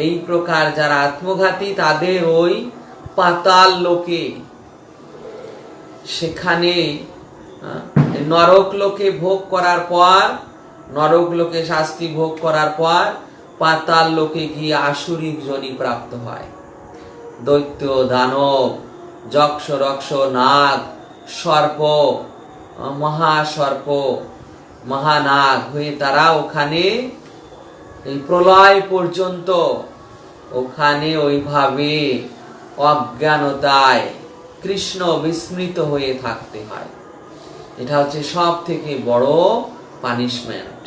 এই প্রকার যারা আত্মঘাতী তাদের ওই পাতাল লোকে, সেখানে নরক লোকে ভোগ করার পর, নরক লোকে শাস্তি ভোগ করার পর পাতাল লোকে গিয়ে আসুরিক যোনি প্রাপ্ত হয়। দৈত্য, দানব, যক্ষ, রক্ষ, নাগ, সর্প, মহাসর্প, মহানাগ হয়ে তারা ওখানে এই প্রলয় পর্যন্ত ওখানে ওইভাবে অজ্ঞানতায় কৃষ্ণ বিস্মৃত হয়ে থাকতে হয়। এটা হচ্ছে সব থেকে বড় পানিশমেন্ট।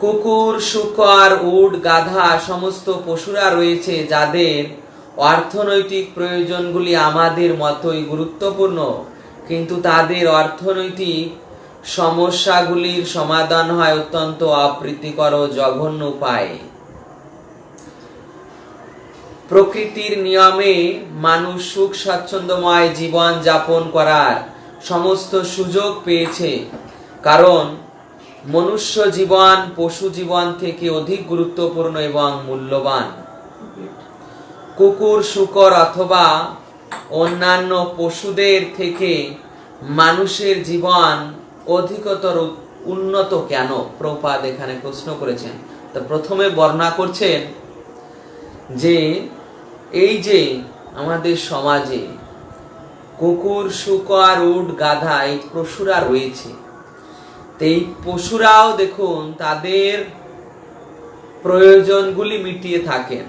কুকুর, শূকর, উট, গাধা সমস্ত পশুরা রয়েছে যাদের অর্থনৈতিক প্রয়োজনগুলি আমাদের মতোই গুরুত্বপূর্ণ, কিন্তু তাদের অর্থনৈতিক সমস্যাগুলির সমাধান হয় অত্যন্ত অপ্রীতিকর ও জঘন্য উপায়ে। প্রকৃতির নিয়মে মানুষ সুখ স্বাচ্ছন্দ্যময় জীবন যাপন করার সমস্ত সুযোগ পেয়েছে, কারণ মনুষ্য জীবন পশু জীবন থেকে অধিক গুরুত্বপূর্ণ এবং মূল্যবান। কুকুর, শূকর অথবা অন্যান্য পশুদের থেকে মানুষের জীবন অধিকতর উন্নত কেন? প্রভুপাদ এখানে প্রশ্ন করেছেন। তো প্রথমে বর্ণনা করছেন যে এই যে আমাদের সমাজে কুকুর, শূকর, উট, গাধা এই পশুরা রয়েছে, এই পশুরাও দেখুন তাদের প্রয়োজনগুলি মিটিয়ে থাকেন,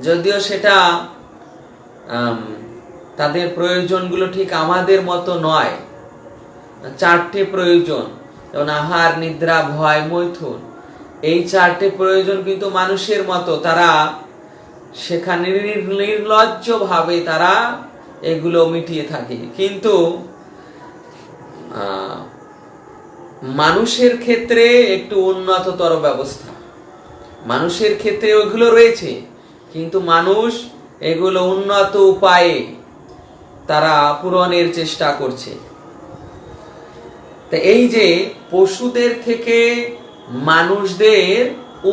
যদিও সেটা তাদের প্রয়োজনগুলো ঠিক আমাদের মতো নয়। 4টে প্রয়োজন, যেমন আহার, নিদ্রা, ভয়, মৈথুন, এই 4টে প্রয়োজন কিন্তু মানুষের মতো, তারা সেখানে নির্লজ্জ ভাবে তারা এগুলো মিটিয়ে থাকে। কিন্তু মানুষের ক্ষেত্রে একটু উন্নততর ব্যবস্থা, মানুষের ক্ষেত্রে ওইগুলো রয়েছে, কিন্তু মানুষ এগুলো উন্নত উপায়ে তারা পূরণের চেষ্টা করছে। তো এই যে পশুদের থেকে মানুষদের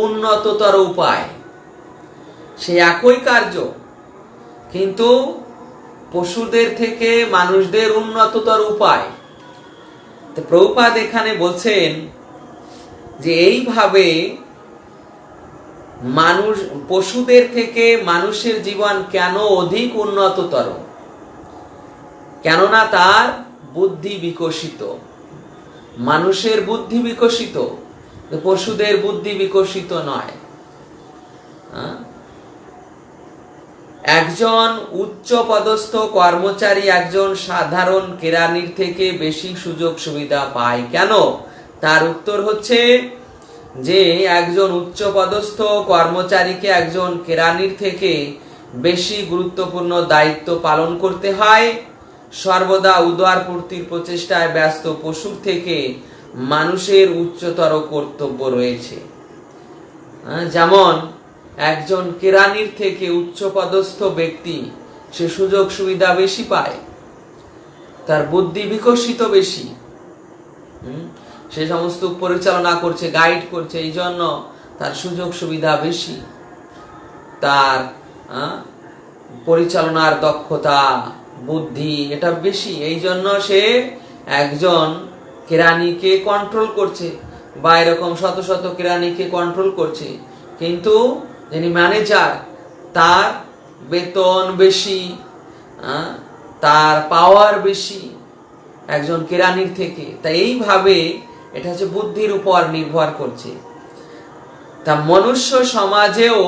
উন্নততর উপায়, সে একই কার্য, কিন্তু পশুদের থেকে মানুষদের উন্নততর উপায়। তো প্রভুপাদ এখানে বলছেন যে এইভাবে মানুষ পশুদের থেকে মানুষের জীবন কেন অধিক উন্নততর, কেননা তার বুদ্ধি বিকশিত। মানুষের বুদ্ধি বিকশিত, পশুদের বুদ্ধি বিকশিত নয়। একজন উচ্চ পদস্থ কর্মচারী একজন সাধারণ কেরানির থেকে বেশি সুযোগ সুবিধা পায় কেন? তার উত্তর হচ্ছে যে একজন উচ্চ পদস্থ কর্মচারীকে একজন কেরানির থেকে বেশি গুরুত্বপূর্ণ দায়িত্ব পালন করতে হয়। সর্বদা উদার পূর্তির প্রচেষ্টায় ব্যস্ত পশুর থেকে মানুষের উচ্চতর কর্তব্য রয়েছে। যেমন একজন কেরানির থেকে উচ্চপদস্থ ব্যক্তি সে সুযোগ সুবিধা বেশি পায়, তার বুদ্ধি বিকশিত বেশি, সে সমস্ত পরিচালনা করছে, গাইড করছে, এই জন্য তার সুযোগ সুবিধা বেশি, তার পরিচালনার দক্ষতা, বুদ্ধি এটা বেশি, এই জন্য সে একজন কেরানিকে কন্ট্রোল করছে বা এরকম শত শত কেরানিকে কন্ট্রোল করছে। কিন্তু যিনি ম্যানেজার তার বেতন বেশি, তার পাওয়ার বেশি একজন কেরানির থেকে। তাই এইভাবে এটা হচ্ছে বুদ্ধির উপর নির্ভর করছে। তা মনুষ্য সমাজেও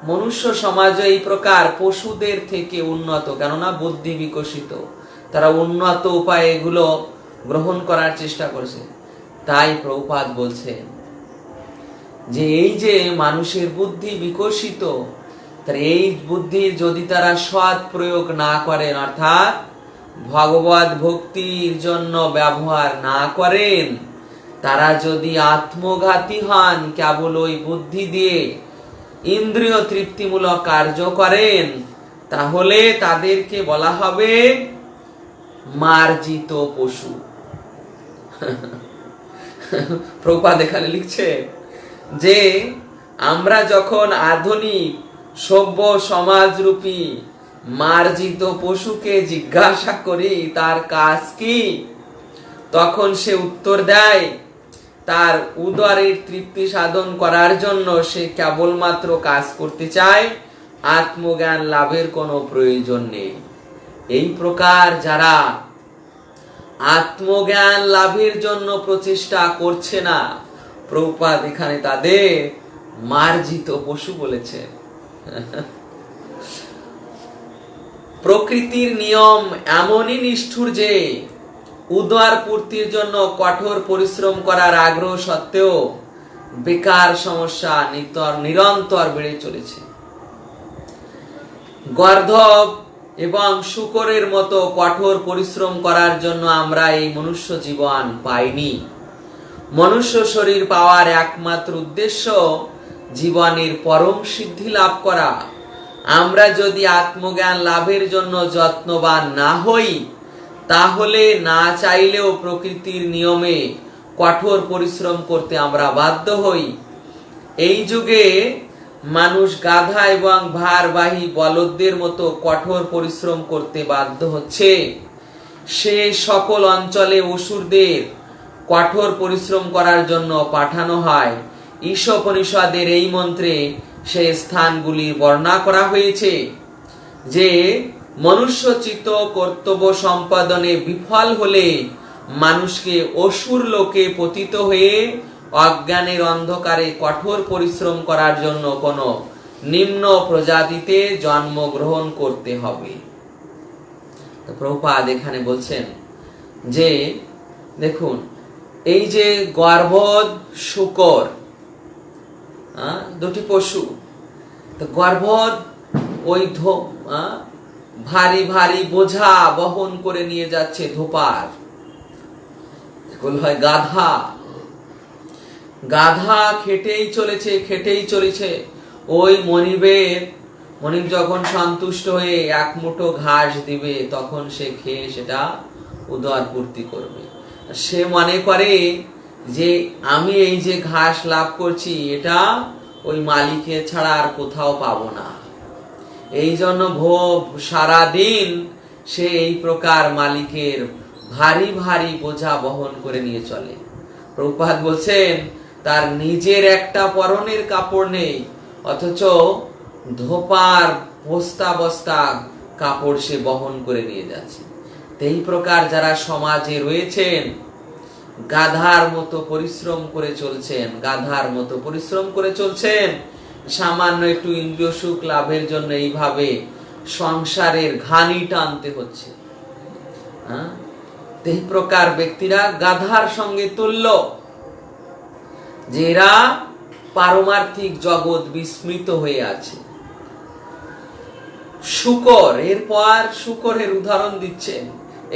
মনুষ্য সমাজ এই প্রকার পশুদের থেকে উন্নত, কেননা বুদ্ধি বিকশিত, তারা উন্নত উপায়ে এগুলো গ্রহণ করার চেষ্টা করছে। তাই প্রভুপাদ বলছেন যে এই যে মানুষের বুদ্ধি বিকশিত, তার এই বুদ্ধির যদি তারা সৎ প্রয়োগ না করেন, অর্থাৎ ভগবত ভক্তির জন্য ব্যবহার না করেন, তারা যদি আত্মঘাতী হন, কেবল ওই বুদ্ধি দিয়ে ইন্দ্রিয় তৃপ্তিমূলক কার্য করেন, তাহলে তাদেরকে বলা হবে মার্জিত পশু। প্রভুপাদ এখানে লিখছে যে আমরা যখন আধুনিক সভ্য সমাজরূপী মার্জিত পশুকে জিজ্ঞাসা করি তার কাজ কি, তখন সে উত্তর দেয় তার উদরের তৃপ্তি সাধন করার জন্য সে কেবলমাত্র কাজ করতে চায়, আত্মজ্ঞান লাভের কোনো প্রয়োজন নেই। এই প্রকার যারা আত্মজ্ঞান লাভের জন্য প্রচেষ্টা করছে না, প্রভুপাদ এখানে তাদের মার্জিত পশু বলেছেন। প্রকৃতির নিয়ম এমনই নিষ্ঠুর যে উদর পূর্তির জন্য কঠোর পরিশ্রম করার আগ্রহ সত্ত্বেও বেকার সমস্যা নিরন্তর বেড়ে চলেছে। গর্ধব এবং শূকরের মতো কঠোর পরিশ্রম করার জন্য আমরা এই মনুষ্য জীবন পাইনি। মনুষ্য শরীর পাওয়ার একমাত্র উদ্দেশ্য জীবনের পরম সিদ্ধি লাভ করা। আমরা যদি আত্মজ্ঞান লাভের জন্য যত্নবান না হই, তাহলে না চাইলেও প্রকৃতির নিয়মে কঠোর পরিশ্রম করতে আমরা বাধ্য হই। এই যুগে মানুষ গাধা এবং ভারবাহী বলদদের মতো কঠোর পরিশ্রম করতে বাধ্য হচ্ছে। সে সকল অঞ্চলে অসুরদের কঠোর পরিশ্রম করার জন্য পাঠানো হয়। ঈশোপনিষদের এই মন্ত্রে সেই স্থানগুলি বর্ণনা করা হয়েছে যে মনুষ্যচিত কর্তব্য সম্পাদনে বিফল হলে মানুষকে অসুর লোকে পতিত হয়ে অজ্ঞানের অন্ধকারে কঠোর পরিশ্রম করার জন্য কোনো নিম্ন প্রজাতিতে জন্মগ্রহণ করতে হবে। তো প্রভুপাদ এখানে বলছেন যে দেখুন, এই যে গর্ভদ শূকর, দুটি পশু, তো গর্ভদ ওই ভারী ভারী বোঝা বহন করে নিয়ে যাচ্ছে ধোপার, এগুলো হয় গাধা। গাধা খেটেই চলেছে। ওই মনিব যখন সন্তুষ্ট হয়ে এক মুঠো ঘাস দিবে, তখন সে খেয়ে সেটা উদর পূর্তি করবে। সে মনে করে যে আমি এই যে ঘাস লাভ করছি, এটা ওই মালিকের ছাড়া আর কোথাও পাবো না। এই জন্য সারাদিন সে এই প্রকার মালিকের ভারী ভারী বোঝা বহন করে নিয়ে চলে। প্রভুপাদ বলছেন তার নিজের একটা পরনের কাপড় নেই, অথচ ধোপার বস্তা বস্তা কাপড় সে বহন করে নিয়ে যাচ্ছে। এই প্রকার যারা সমাজে রয়েছেন, গাধার মতো পরিশ্রম করে চলছেন, সামান্য একটু ইন্দ্রিয় সুখ লাভের জন্য এইভাবে সংসারের ঘানি টানতে হচ্ছে। এই প্রকার ব্যক্তিরা গাধার সঙ্গে তুল্য, যে এরা পারমার্থিক জগৎ বিস্মৃত হয়ে আছে। শূকর, এরপর শূকরের উদাহরণ দিচ্ছেন।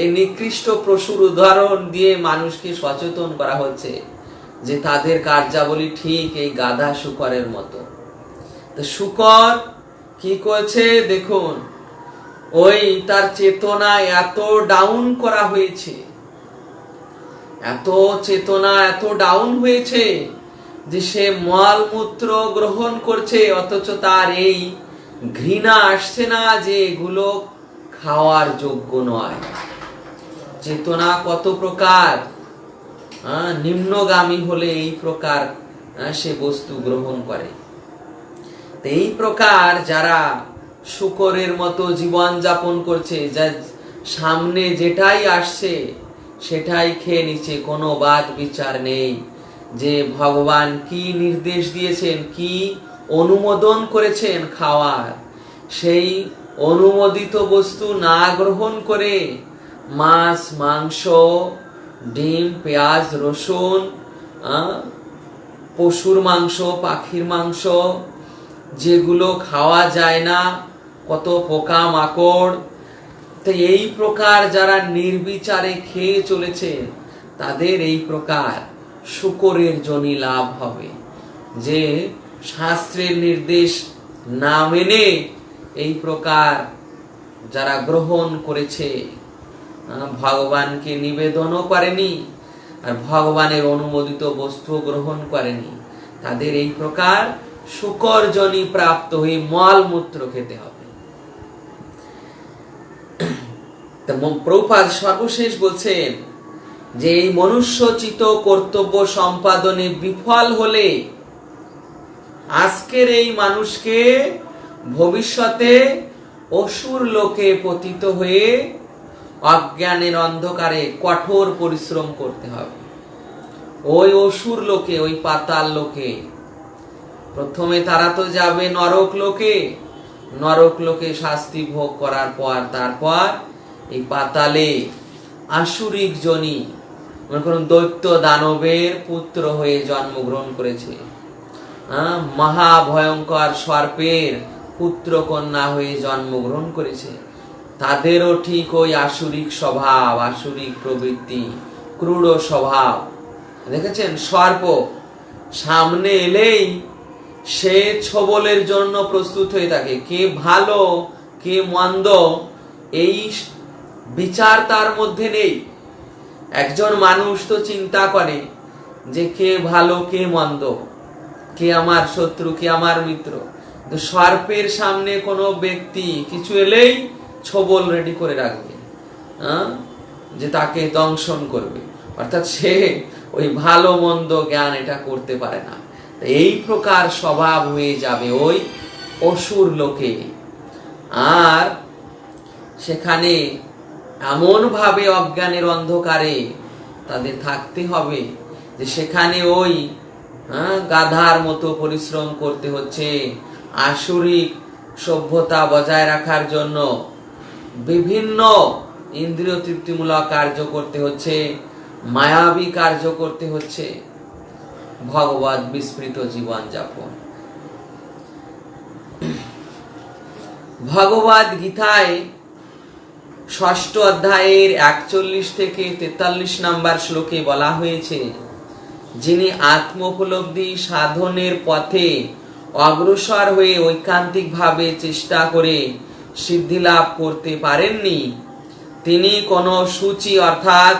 এই নিকৃষ্ট পশুর উদাহরণ দিয়ে মানুষকে সচেতন করা হচ্ছে যে তাদের কার্যাবলী ঠিক এই গাধা শূকরের মতো। তো শূকর কি করছে দেখুন, ওই তার চেতনা এত ডাউন করা হয়েছে, এত ডাউন হয়েছে যে সে মলমূত্র গ্রহণ করছে, অথচ তার এই ঘৃণা আসছে না যে এগুলো খাওয়ার যোগ্য নয়। চেতনা কত প্রকার নিম্নগামী হলে এই প্রকার সে বস্তু গ্রহণ করে। এই প্রকার যারা শূকরের মতো জীবন যাপন করছে, যা সামনে যেটাই আসছে সেটাই খেয়ে নিচ্ছে, কোনো বাদ বিচার নেই যে ভগবান কি নির্দেশ দিয়েছেন, কি অনুমোদন করেছেন খাওয়ার, সেই অনুমোদিত বস্তু না গ্রহণ করে মাছ, মাংস, ডিম, পেঁয়াজ, রসুন, পশুর মাংস, পাখির মাংস, যেগুলো খাওয়া যায় না, কত পোকা মাকড়, তো এই প্রকার যারা নির্বিচারে খেয়ে চলেছে তাদের এই প্রকার শুকরের জনি লাভ হবে। যে শাস্ত্রের নির্দেশ না মেনে এই প্রকার যারা গ্রহণ করেছে, ভগবানকে নিবেদনও করেনি আর ভগবানের অনুমোদিত বস্তু গ্রহণ করেনি, তাদের এই প্রকার শুকর জনি প্রাপ্ত হয়ে মলমূত্র খেতে হবে। প্রভুপাদ সর্বশেষ বলছেন যে এই মনুষ্যচিত কর্তব্য সম্পাদনে বিফল হলে আজকের এই মানুষকে ভবিষ্যতে অসুর লোকে পতিত হয়ে অজ্ঞানের অন্ধকারে কঠোর পরিশ্রম করতে হবে। ওই অসুর লোকে, ওই পাতাল লোকে প্রথমে তারা তো যাবে নরক লোকে, নরক লোকে শাস্তি ভোগ করার পর তারপর এই পাতালে আসুরিক জনি, মনে করুন দৈত্য দানবের পুত্র হয়ে জন্মগ্রহণ করেছে, মহাভয়ঙ্কর সর্পের পুত্র কন্যা হয়ে জন্মগ্রহণ করেছে, তাদেরও ঠিক ওই আসুরিক স্বভাব, আসুরিক প্রবৃত্তি, ক্রূর স্বভাব। দেখেছেন, সর্প সামনে এলেই সে ছবলের জন্য প্রস্তুত হয়ে থাকে। কে ভালো কে মন্দ এই বিচার তার মধ্যে নেই। একজন মানুষ তো চিন্তা করে যে কে ভালো কে মন্দ, কে আমার শত্রু কে আমার মিত্র। তো সর্পের সামনে কোনো ব্যক্তি কিছু এলেই ছবল রেডি করে রাখবে, যে তাকে দংশন করবে, অর্থাৎ সে ওই ভালো মন্দ জ্ঞান এটা করতে পারে না। এই প্রকার স্বভাব হয়ে যাবে ওই অসুর লোকে। আর সেখানে এমন ভাবে অজ্ঞানের অন্ধকারে তাদের থাকতে হবে যে সেখানে ওই গাধার মতো পরিশ্রম করতে হচ্ছে, আসুরিক সভ্যতা বজায় রাখার জন্য বিভিন্ন ইন্দ্রিয় তৃপ্তিমূলক কার্য করতে হচ্ছে, মায়াবী কার্য করতে হচ্ছে, ভগবত বিস্মৃত জীবন যাপন। ভগবদ গীতায় ৬ষ্ঠ অধ্যায়ের ৪১ থেকে ৪৩ নম্বর শ্লোকে বলা হয়েছে, যিনি আত্মোপলব্ধি সাধনের পথে অগ্রসর হয়ে ঐকান্তিক ভাবে চেষ্টা করে সিদ্ধি লাভ করতে পারেননি, তিনি কোনো সূচি অর্থাৎ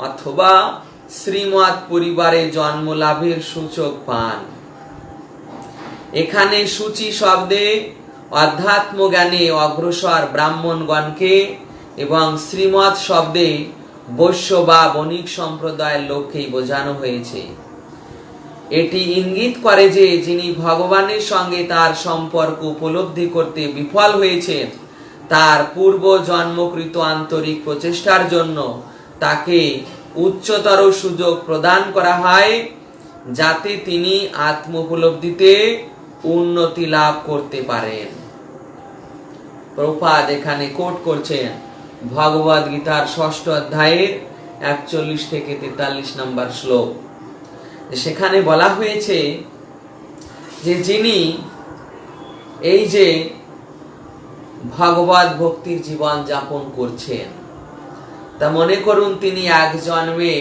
অথবা শ্রীমৎ পরিবারে জন্ম লাভের সূচক পান। এখানে সূচি শব্দে অধ্যাত্ম জ্ঞানে অগ্রসর ব্রাহ্মণগণকে এবং শ্রীমৎ শব্দে বৈশ্য বা বণিক সম্প্রদায়ের লোককেই বোঝানো হয়েছে। এটি ইঙ্গিত করে যে যিনি ভগবানের সঙ্গে তার সম্পর্ক উপলব্ধি করতে বিফল হয়েছেন, তার পূর্ব জন্মকৃত আন্তরিক প্রচেষ্টার জন্য তাকে উচ্চতর সুযোগ প্রদান করা হয়, যাতে তিনি আত্ম উপলব্ধিতে উন্নতি লাভ করতে পারেন। প্রভুপাদ এখানে কোট করছেন ভগবদ গীতার ৬ষ্ঠ অধ্যায়ের ৪১ থেকে ৪৩ নম্বর শ্লোক। সেখানে বলা হয়েছে যে যিনি এই যে ভগবত ভক্তির জীবন যাপন করছেন, তা মনে করুন তিনি এক জন্মে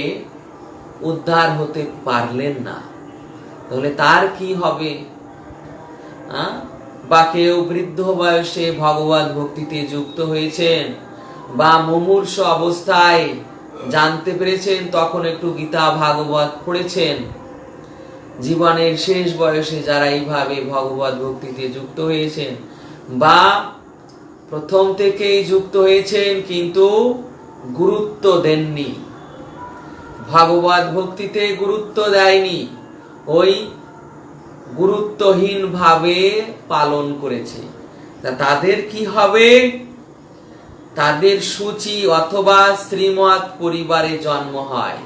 উদ্ধার হতে পারলেন না, তাহলে তার কি হবে? বা কেউ বৃদ্ধ বয়সে ভগবত ভক্তিতে যুক্ত হয়েছেন বা মুমূর্ষ অবস্থায় জানতে পেরেছেন, তখন একটু গীতা ভাগবত পড়েছেন, জীবনের শেষ বয়সে যারা এইভাবে ভগবত ভক্তিতে যুক্ত হয়েছেন বা প্রথম থেকেই যুক্ত হয়েছেন কিন্তু গুরুত্ব দেননি, ভগবত ভক্তিতে গুরুত্ব দেয়নি, ওই গুরুত্বহীন ভাবে পালন করেছে, তা তাদের কি হবে? তাদের সূচি অথবা শ্রীমৎ পরিবারে জন্ম হয়।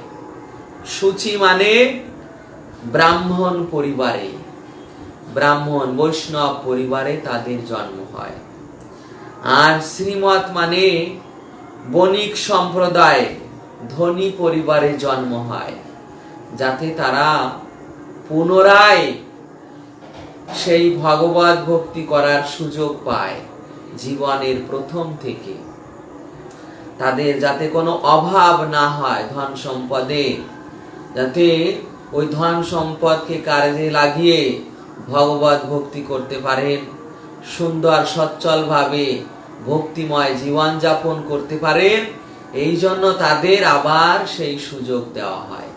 সূচি মানে ব্রাহ্মণ পরিবারে, ব্রাহ্মণ বৈষ্ণব পরিবারে তাদের জন্ম হয়। আর শ্রীমত মানে বণিক সম্প্রদায়, ধনী পরিবারে জন্ম হয়, যাতে তারা পুনরায় সেই ভগবত ভক্তি করার সুযোগ পায় জীবনের প্রথম থেকে। তাদের যাতে কোনো অভাব না হয় ধন সম্পদে, যাতে ওই ধন সম্পদকে কাজে লাগিয়ে ভগবত ভক্তি করতে পারেন, সুন্দর সচ্ছল ভাবে ভক্তিময় জীবন যাপন করতে পারেন, এই জন্য তাদের আবার সেই সুযোগ দেওয়া হয়।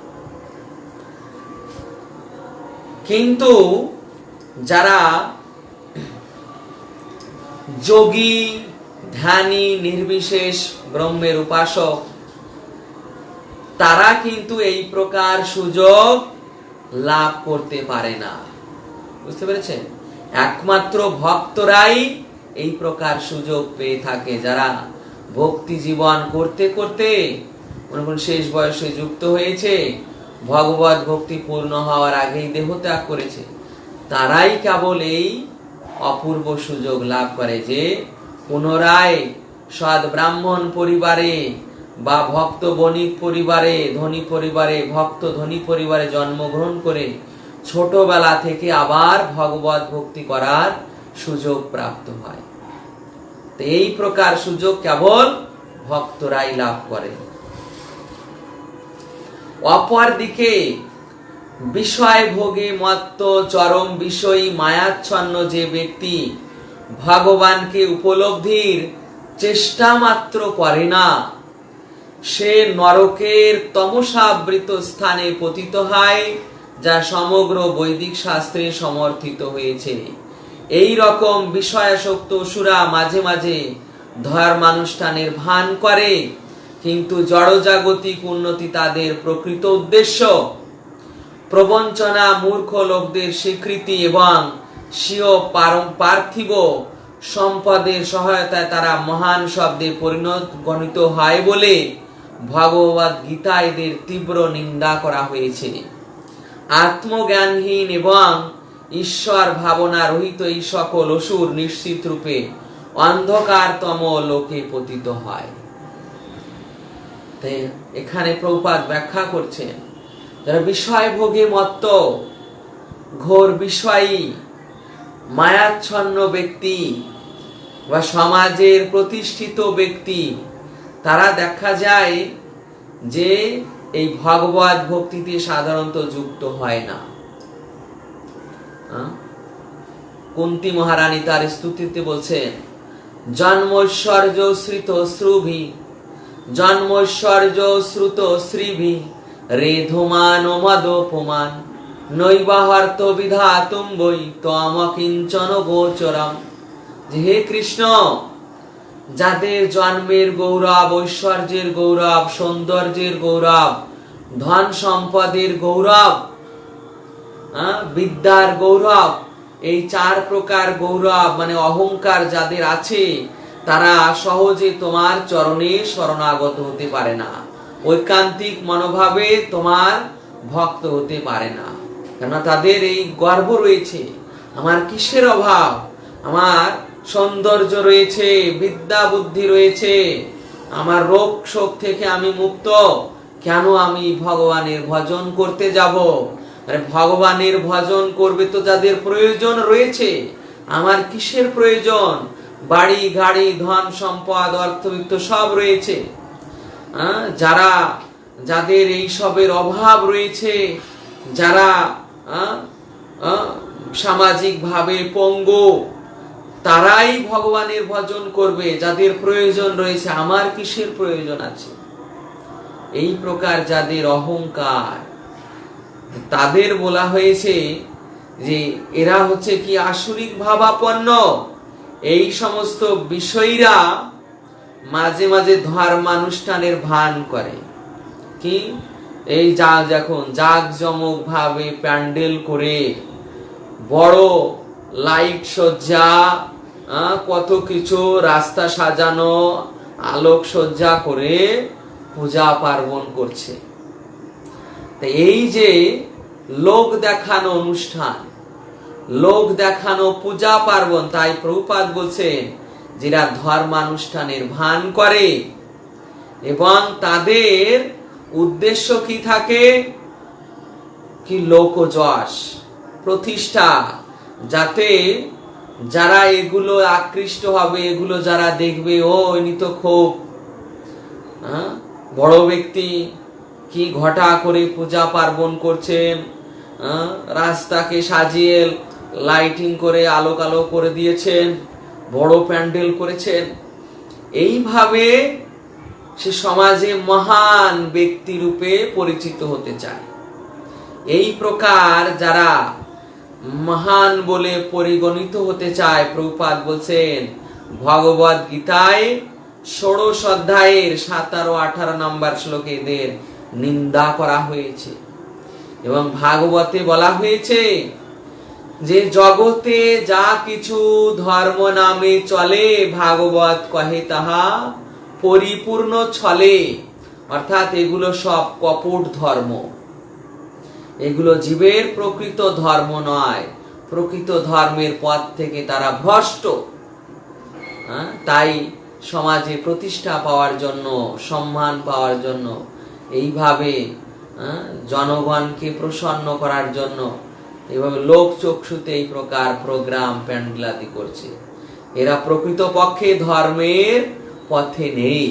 কিন্তু যারা যোগী, ধ্যানী, নির্বিশেষ ব্রহ্মের উপাসক, তারা কিন্তু এই প্রকার সুযোগ লাভ করতে পারে না। বুঝতে পেরেছেন? একমাত্র ভক্তরাই এই প্রকার সুযোগ পেয়ে থাকে, যারা ভক্তি জীবন করতে করতে মনে শেষ বয়সে যুক্ত হয়েছে, ভগবত ভক্তি পূর্ণ হওয়ার আগেই দেহ ত্যাগ করেছে, তারাই কেবল এই অপূর্ব সুযোগ লাভ করে যে পুনরায় সৎ ব্রাহ্মণ পরিবারে বা ভক্ত বণিক পরিবারে, ধনী পরিবারে, ভক্ত ধনী পরিবারে জন্মগ্রহণ করে ছোটবেলা থেকে আবার ভগবত ভক্তি করার সুযোগ প্রাপ্ত হয়। তো এই প্রকার সুযোগ কেবল ভক্তরাই লাভ করে। অপরদিকে বিষয় ভোগে মত্ত চরম বিষয়ী মায়াচ্ছন্ন যে ব্যক্তি ভগবানকে উপলব্ধির চেষ্টা মাত্র করে না, সে নরকের তমসাবৃত স্থানে পতিত হয়, যা সমগ্র বৈদিক শাস্ত্রে সমর্থিত হয়েছে। এই রকম বিষয়াসক্ত অসুরা মাঝে মাঝে ধর্মানুষ্ঠানের ভান করে, কিন্তু জড়জাগতিক উন্নতি তাদের প্রকৃত উদ্দেশ্য। প্রবঞ্চনা, মূর্খ লোকদের স্বীকৃতি এবং স্বীয় পার্থিব সম্পদের সহায়তায় তারা মহান শব্দে পরিণত গণিত হয় বলে ভগবত গীতা এদের তীব্র নিন্দা করা হয়েছে। আত্মজ্ঞানহীন এবং ঈশ্বর ভাবনা রহিত এই সকল অসুর নিশ্চিত রূপে অন্ধকারতম লোকে পতিত হয়। এখানে প্রভুপাদ ব্যাখ্যা করছেন, যারা বিষয় ভোগে মত্ত, ঘোর বিষয়ী, মায়াচ্ছন্ন ব্যক্তি বা সমাজের প্রতিষ্ঠিত ব্যক্তি, তারা দেখা যায় যে এই ভগবত ভক্তিতে সাধারণত যুক্ত হয় না। কুন্তী মহারানী তার স্তুতিতে বলছেন, জন্মৈশ্বর্য শ্রিত শ্রুভি, জন্মৈশ্বর্য শ্রুত শ্রীভি রেধুমান ও মদোপমান নৈবাহর্ত বিধাতুম বৈ ত্বম কিঞ্চন গোচরম। হে কৃষ্ণ, যাদের জন্মের গৌরব, ঐশ্বর্যের গৌরব, সৌন্দর্যের গৌরব, ধন সম্পদের গৌরব, বিদ্যার গৌরব, এই চার প্রকার গৌরব মানে অহংকার যাদের আছে, তারা সহজে তোমার চরণে শরণাগত হতে পারে না, ঐকান্তিক মনোভাবে তোমার ভক্ত হতে পারে না। কেননা তাদের এই গর্ব রয়েছে, আমার কিসের অভাব, আমার সৌন্দর্য রয়েছে, বিদ্যা বুদ্ধি রয়েছে, আমার রোগ শোক থেকে আমি মুক্ত, কেন আমি ভগবানের ভজন করতে যাব? আরে ভগবানের ভজন করবে তো যাদের প্রয়োজন রয়েছে, আমার কিসের প্রয়োজন? বাড়ি গাড়ি ধন সম্পদ অর্থবিত্ত সব রয়েছে। যাদের এই সবের অভাব রয়েছে, যারা সামাজিক ভাবে পঙ্গু, তারাই ভগবানের ভজন করবে, যাদের প্রয়োজন রয়েছে, আমার কিসের প্রয়োজন আছে? এই প্রকার যাদের অহংকার, তাদের বলা হয়েছে যে এরা হচ্ছে কি আসুরিক ভাবাপন্ন। এই সমস্ত বিষয়ীরা মাঝে মাঝে ধর্মানুষ্ঠানের ভান করে, কি এই যখন জাঁকজমক ভাবে প্যান্ডেল করে, বড় লাইট সজ্জা, কত কিছু রাস্তা সাজানো, আলোক সজ্জা করে পূজা পার্বণ করছে। এই যে লোক দেখানো অনুষ্ঠান, লোক দেখানো পূজা পার্বণ। তাই প্রভুপাদ বলছেন, যারা ধর্মানুষ্ঠানের ভান করে এবং তাদের উদ্দেশ্য কি থাকে, কি লোকযশ প্রতিষ্ঠা, যাতে যারা এগুলো আকৃষ্ট হবে, এগুলো যারা দেখবে, ও ইনি তো খুব বড় ব্যক্তি, কি ঘটা করে পূজা পার্বণ করছেন, রাস্তাকে সাজিয়ে লাইটিং করে আলোক আলো করে দিয়েছেন, বড় প্যান্ডেল করেছেন। এইভাবে সে সমাজে মহান ব্যক্তি রূপে পরিচিত হতে চায়। এই প্রকার যারা মহান বলে পরিগণিত হতে চায়, প্রভুপাদ বলছেন ভগবদ গীতায় 16 অধ্যায়ের 17-18 নম্বর শ্লোকে এদের নিন্দা করা হয়েছে। এবং ভাগবতে বলা হয়েছে যে জগতে যা কিছু ধর্ম নামে চলে, ভাগবত কহে তাহা পরিপূর্ণ ছলে। অর্থাৎ এগুলো সব কপট ধর্ম, এগুলো জীবের প্রকৃত ধর্ম নয়। প্রকৃত ধর্মের পথ থেকে তারা ভ্রষ্ট। তাই সমাজে প্রতিষ্ঠা পাওয়ার জন্য, সম্মান পাওয়ার জন্য, এইভাবে জনগণকে প্রসন্ন করার জন্য এইভাবে লোক চক্ষুতে এই প্রকার প্রোগ্রাম প্যান্ডেলাদি করছে। এরা প্রকৃত পক্ষে ধর্মের পথে নেই।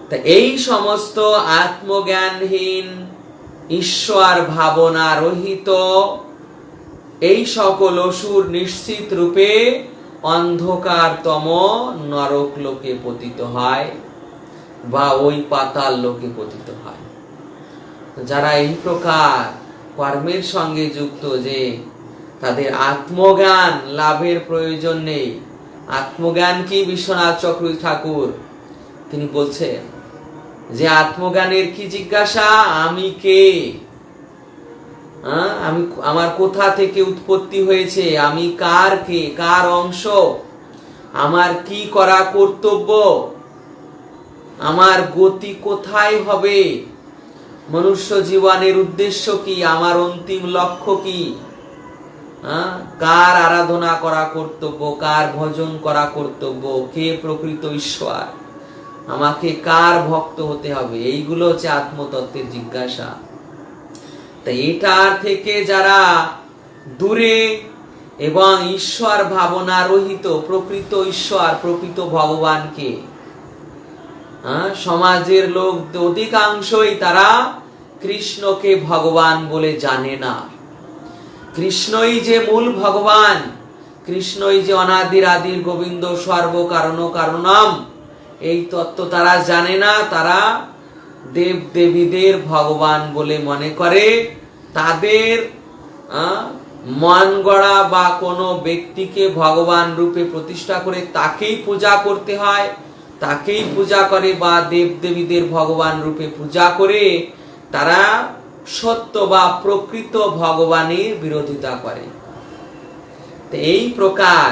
তা এই সমস্ত আত্মজ্ঞানহীন, ঈশ্বর ভাবনা রহিত এই সকল অসুর নিশ্চিত রূপে অন্ধকারতম নরক লোকে পতিত হয় বা ওই পাতাল লোকে পতিত হয়। যারা এই প্রকার কর্মের সঙ্গে যুক্ত, যে তাদের আত্মজ্ঞান লাভের প্রয়োজন নেই। আত্মজ্ঞান কি? বিশ্বনাথ চক্রবর্তী ঠাকুর তিনি বলছেন যে আত্মজ্ঞানের কি জিজ্ঞাসা, আমি কে, আমি আমার কোথা থেকে উৎপত্তি হয়েছে, আমি কার কে, কার অংশ, আমার কি করা কর্তব্য, আমার গতি কোথায় হবে, মনুষ্য জীবনের উদ্দেশ্য কি, আমার অন্তিম লক্ষ্য কি, কার আরাধনা করা কর্তব্য, কার ভজন করা কর্তব্য, কে প্রকৃত ঈশ্বর, আমাকে কার ভক্ত হতে হবে, এইগুলো হচ্ছে আত্মতত্ত্বের জিজ্ঞাসা। তাই এটার থেকে যারা দূরে এবং ঈশ্বর ভাবনা রহিত, প্রকৃত ঈশ্বর, প্রকৃত ভগবানকে, সমাজের লোক অধিকাংশই তারা কৃষ্ণকে ভগবান বলে জানে না। কৃষ্ণই যে মূল ভগবান, কৃষ্ণই যে অনাদির আদির গোবিন্দ, সর্ব কারণ কারণম, এই তত্ত্ব তারা জানে না। তারা দেব দেবীদের ভগবান বলে মনে করে। তাদের মন গড়া বা কোনো ব্যক্তিকে ভগবান রূপে প্রতিষ্ঠা করে তাকেই পূজা করতে হয়, তাকেই পূজা করে বা দেব দেবীদের ভগবান রূপে পূজা করে তারা সত্য বা প্রকৃত ভগবানের বিরোধিতা করে। এই প্রকার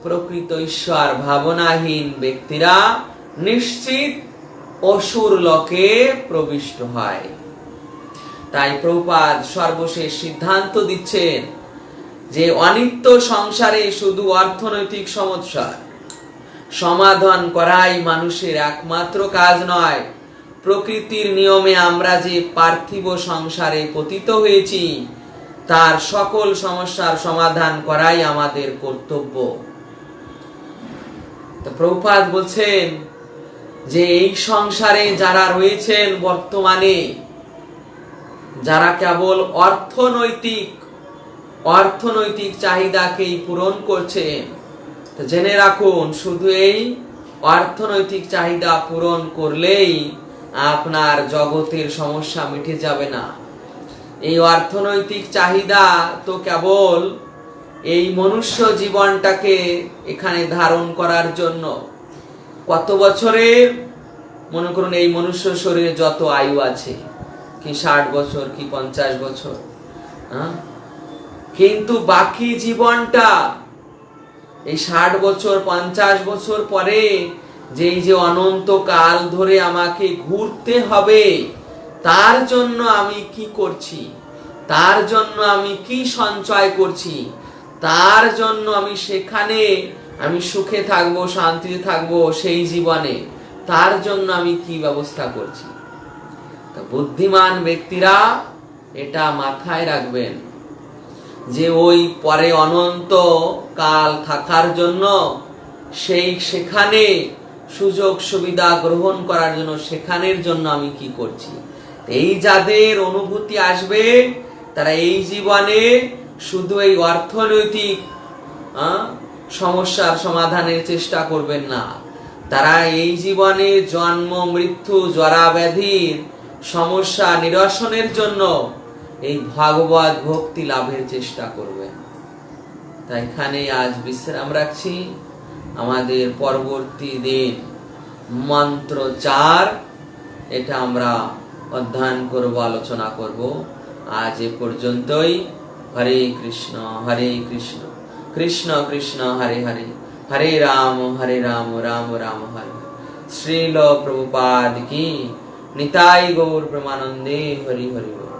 প্রকৃত ঈশ্বর ভাবনাহীন ব্যক্তিরা নিশ্চিত অসুর লোকে প্রবিষ্ট হয়। তাই প্রভুপাদ সর্বশেষ সিদ্ধান্ত দিচ্ছেন যে অনিত্য সংসারে শুধু অর্থনৈতিক সমস্যার সমাধান করাই মানুষের একমাত্র কাজ নয়। প্রকৃতির নিয়মে আমরা যে পার্থিব সংসারে পতিত হয়েছি, তার সকল সমস্যার সমাধান করাই আমাদের কর্তব্য। তো প্রভুপাদ বলছেন যে এই সংসারে যারা রয়েছেন বর্তমানে, যারা কেবল অর্থনৈতিক চাহিদাকেই পূরণ করছেন, তো জেনে রাখুন শুধু এই অর্থনৈতিক চাহিদা পূরণ করলেই আপনার জগতের সমস্যা মিটে যাবে না। এই অর্থনৈতিক চাহিদা তো কেবল এই মনুষ্য জীবনটাকে এখানে ধারণ করার জন্য। কত বছরের, মনে করুন এই মনুষ্য শরীরে যত আয়ু আছে, কি 60 বছর, কি 50 বছর, কিন্তু বাকি জীবনটা এই 60 বছর 50 বছর পরে যেই যে অনন্ত কাল ধরে আমাকে ঘুরতে হবে, তার জন্য আমি কি করছি, তার জন্য আমি কি সঞ্চয় করছি, তার জন্য আমি সেখানে আমি সুখে থাকবো, শান্তিতে থাকবো সেই জীবনে, তার জন্য আমি কি ব্যবস্থা করছি। তো বুদ্ধিমান ব্যক্তিরা এটা মাথায় রাখবেন যে ওই পরে অনন্ত কাল থাকার জন্য সেখানে সুযোগ সুবিধা গ্রহণ করার জন্য সেখানের জন্য আমি কি করছি। এই যাদের অনুভূতি আসবে তারা এই জীবনে শুধু এই অর্থনৈতিক সমস্যার সমাধানের চেষ্টা করবেন না, তারা এই জীবনে জন্ম মৃত্যু জরা ব্যাধির সমস্যা নিরসনের জন্য এই ভাগবত ভক্তি লাভের চেষ্টা করবেন। তাই এখানে আজ বিশ্রাম রাখছি। আমাদের পরবর্তী দিন মন্ত্র 4 এটা আমরা অধ্যয়ন করব, আলোচনা করব। আজ এ পর্যন্তই। হরে কৃষ্ণ কৃষ্ণ কৃষ্ণ হরে হরে, হরে রাম রাম রাম হরে। শ্রীল প্রভুপাদ কি নিতাই গৌর প্রেমানন্দে। হরি হরি বল।